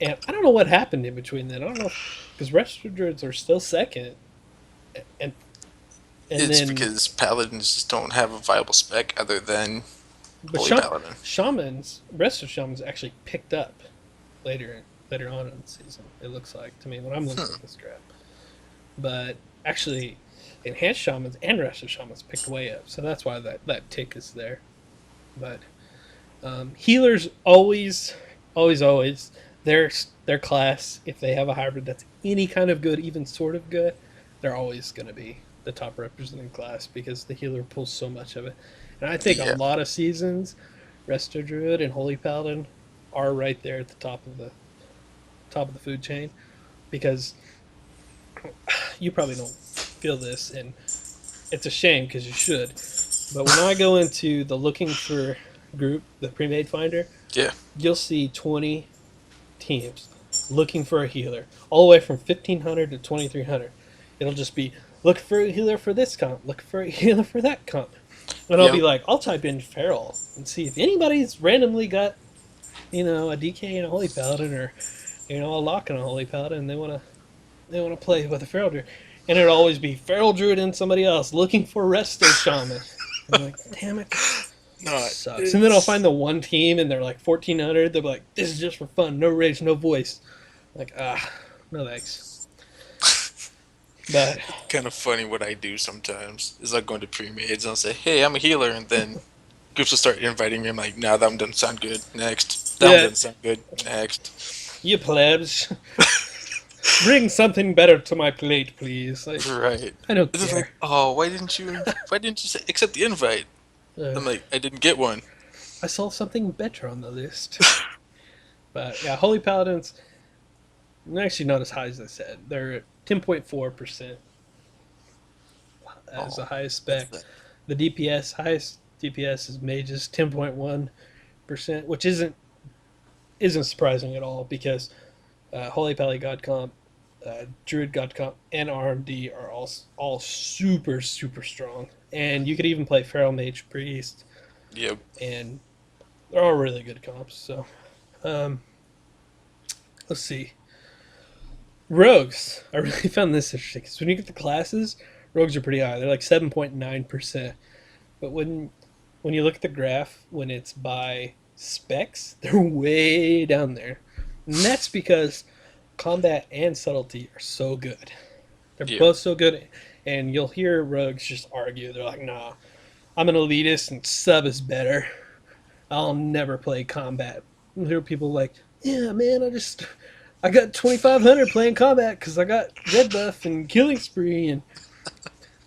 And I don't know what happened in between then. I don't know, because Resto Druids are still second. And It's then, because Paladins just don't have a viable spec other than but Holy Paladin. Resto Shamans actually picked up later on in the season. It looks like to me when I'm looking at this graph. But actually, Enhanced Shamans and Resto Shamans picked way up, so that's why that tick is there. But healers always their class, if they have a hybrid that's any kind of good, even sort of good, they're always going to be the top representing class because the healer pulls so much of it. And I think Yeah. a lot of seasons, Resto Druid and Holy Paladin are right there at the top of the food chain, because you probably don't feel this, and it's a shame because you should. But when I go into the looking for group, the pre-made finder, Yeah. you'll see 20 teams looking for a healer, all the way from 1500 to 2300. It'll just be look for a healer for this comp, look for a healer for that comp. And I'll Yep. be like, I'll type in Feral and see if anybody's randomly got, a DK and a Holy Paladin, or, a Lock and a Holy Paladin, and they wanna play with a Feral Druid. And it'll always be Feral Druid and somebody else looking for Resto Shaman. I'm like, damn it. No, Sucks. And then I'll find the one team and they're like 1400. They'll be like, this is just for fun. No rage, no voice. Like, no thanks. But kind of funny what I do sometimes is like going to pre-mades and I'll say, hey, I'm a healer, and then groups will start inviting me. I'm like, nah, that one doesn't sound good. Next. That one Yeah. doesn't sound good. Next. you plebs, bring something better to my plate, please. Like, Right. I don't It's just care. like, oh, why didn't you accept the invite? Uh, I'm like, I didn't get one. I saw something better on the list. But yeah, Holy Paladins, they're actually not as high as I said. They're at 10.4% as the highest spec. The DPS, highest DPS is Mages, 10.1%, which isn't surprising at all because Holy Pally God Comp, Druid God Comp, and RMD are all super, super strong. And you could even play Feral Mage Priest, Yep. and they're all really good comps. So, let's see. Rogues. I really found this interesting because when you get the classes, rogues are pretty high. They're like 7.9%. But when you look at the graph, when it's by specs, they're way down there. And that's because combat and subtlety are so good. They're Yeah. both so good. And you'll hear rogues just argue. They're like, nah, I'm an elitist and sub is better. I'll never play combat. You'll hear people like, yeah, man, I got 2,500 playing combat because I got red buff and killing spree, and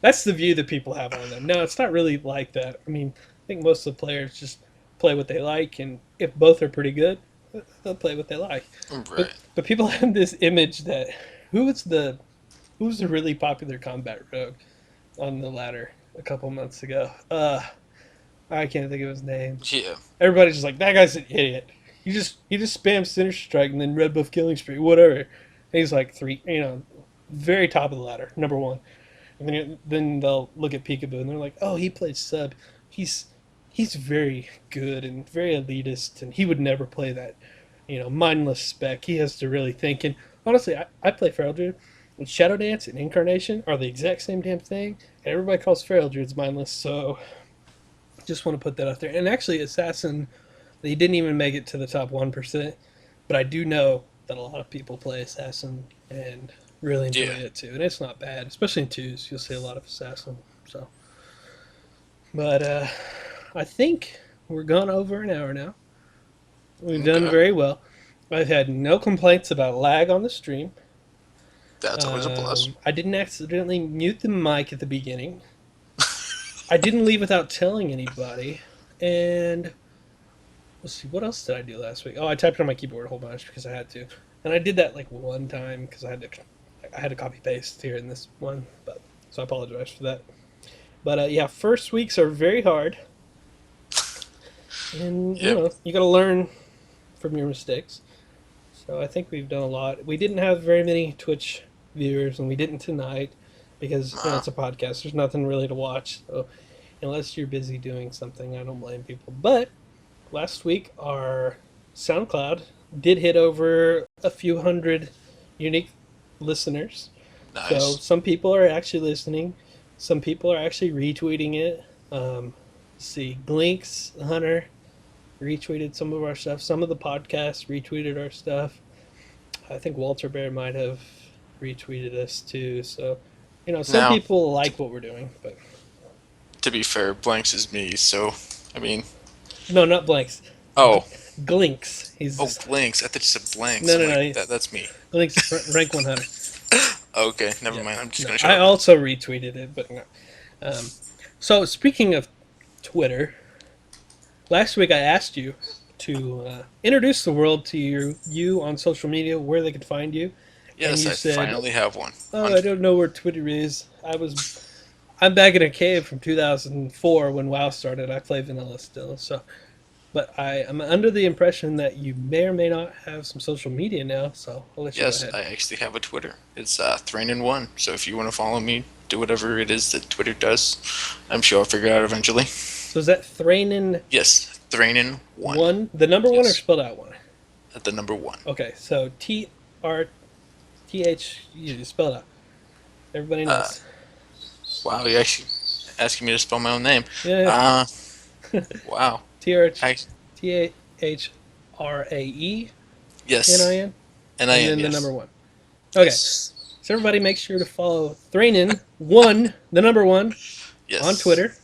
that's the view that people have on them. No, it's not really like that. I mean, I think most of the players just play what they like, and if both are pretty good, they'll play what they like. Right. But people have this image that who's the really popular combat rogue on the ladder a couple months ago. I can't think of his name. Yeah. Everybody's just like, that guy's an idiot. He just spams Sinner Strike and then red buff killing spree, whatever. And he's like very top of the ladder, number one. And then they'll look at Peekaboo and they're like, oh, he plays sub. He's very good and very elitist, and he would never play that, mindless spec. He has to really think. And honestly, I play Feral Druid. And Shadow Dance and Incarnation are the exact same damn thing, and everybody calls Feral Druids mindless, so just want to put that out there. And actually, Assassin, they didn't even make it to the top 1%, but I do know that a lot of people play Assassin and really enjoy it too, and it's not bad, especially in twos. You'll see a lot of Assassin. So, but I think we're gone over an hour now. We've done very well. I've had no complaints about lag on the stream. That's always a plus. I didn't accidentally mute the mic at the beginning. I didn't leave without telling anybody. And let's see, what else did I do last week? Oh, I typed on my keyboard a whole bunch because I had to. And I did that like one time because I had to copy paste here in this one, so I apologize for that. But yeah, first weeks are very hard. And you got to learn from your mistakes. So I think we've done a lot. We didn't have very many Twitch viewers, and we didn't tonight because it's a podcast. There's nothing really to watch. So unless you're busy doing something, I don't blame people. But last week, our SoundCloud did hit over a few hundred unique listeners. Nice. So some people are actually listening. Some people are actually retweeting it. Let's see, Glinks, Hunter retweeted some of our stuff. Some of the podcasts retweeted our stuff. I think Walter Bear might have retweeted us too. So, some people like what we're doing. But to be fair, Blanks is me, so, I mean... No, not Blanks. Oh. Glinks. Blanks. I thought you said Blanks. No. That's me. Glinks, rank 100. Okay, never mind. I'm just going to shut I up. also retweeted it, but no. So, speaking of Twitter, last week I asked you to introduce the world to you on social media, where they could find you. Yes, and you I said, finally have one. Oh, I don't know where Twitter is. I'm back in a cave from 2004 when WoW started. I play vanilla still, so. But I am under the impression that you may or may not have some social media now, so I'll let you go ahead. Yes, I actually have a Twitter. It's Thrainin1. So if you want to follow me, do whatever it is that Twitter does. I'm sure I'll figure it out eventually. So is that Thrainin? Yes, Thrainin1. One? The number one or spelled out one? At the number one. Okay, so TRTH, you spell it out. Everybody knows. Wow, you're actually asking me to spell my own name. Yeah. Wow. THRAE. Yes. NIN? And I am, then yes. the number one. Okay. Yes. So everybody make sure to follow Thrainin1, the number one, Yes. on Twitter.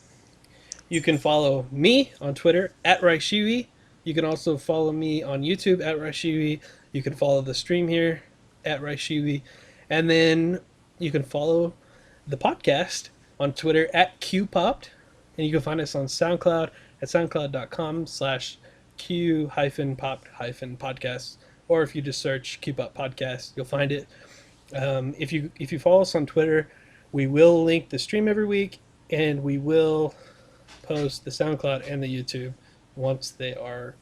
You can follow me on Twitter, @Raishiwi. You can also follow me on YouTube, @Raishiwi. You can follow the stream here, @Raishiwi. And then you can follow the podcast on Twitter, @QPopped. And you can find us on SoundCloud at soundcloud.com/q-pop-podcast, or if you just search Q Pop Podcast, you'll find it. If you follow us on Twitter, we will link the stream every week, and we will post the SoundCloud and the YouTube once they are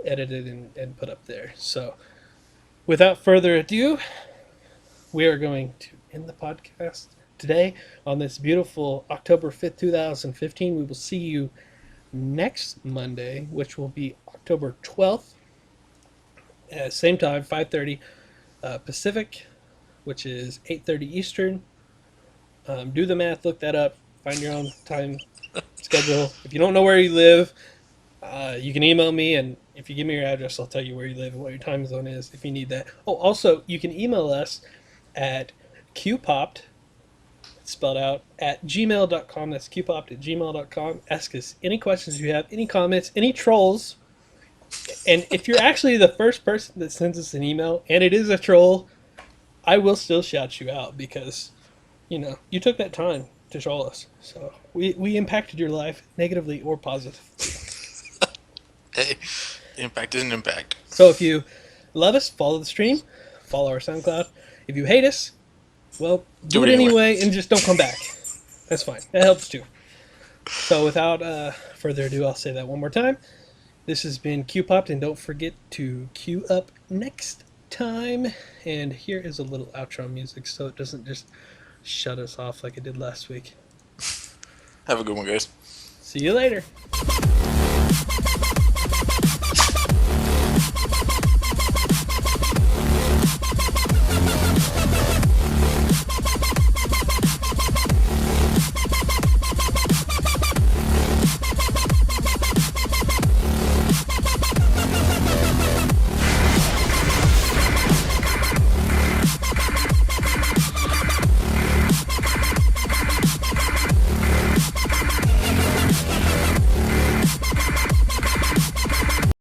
edited and put up there. So without further ado, we are going to end the podcast today on this beautiful October 5th, 2015. We will see you next Monday, which will be October 12th, same time, 5:30 Pacific, which is 8:30 Eastern. Do the math, look that up, find your own time schedule. If you don't know where you live, you can email me, and if you give me your address, I'll tell you where you live and what your time zone is if you need that. Oh, also, you can email us at qpopped, spelled out, at gmail.com. That's qpopped@gmail.com. Ask us any questions you have, any comments, any trolls. And if you're actually the first person that sends us an email, and it is a troll, I will still shout you out because, you took that time to troll us. So we impacted your life negatively or positively. Hey, impact is an impact. So if you love us, follow the stream, follow our SoundCloud. If you hate us, well, do it anyway and just don't come back. That's fine. That helps too. So without further ado, I'll say that one more time. This has been Q Popped, and don't forget to queue up next time. And here is a little outro music so it doesn't just shut us off like it did last week. Have a good one, guys. See you later.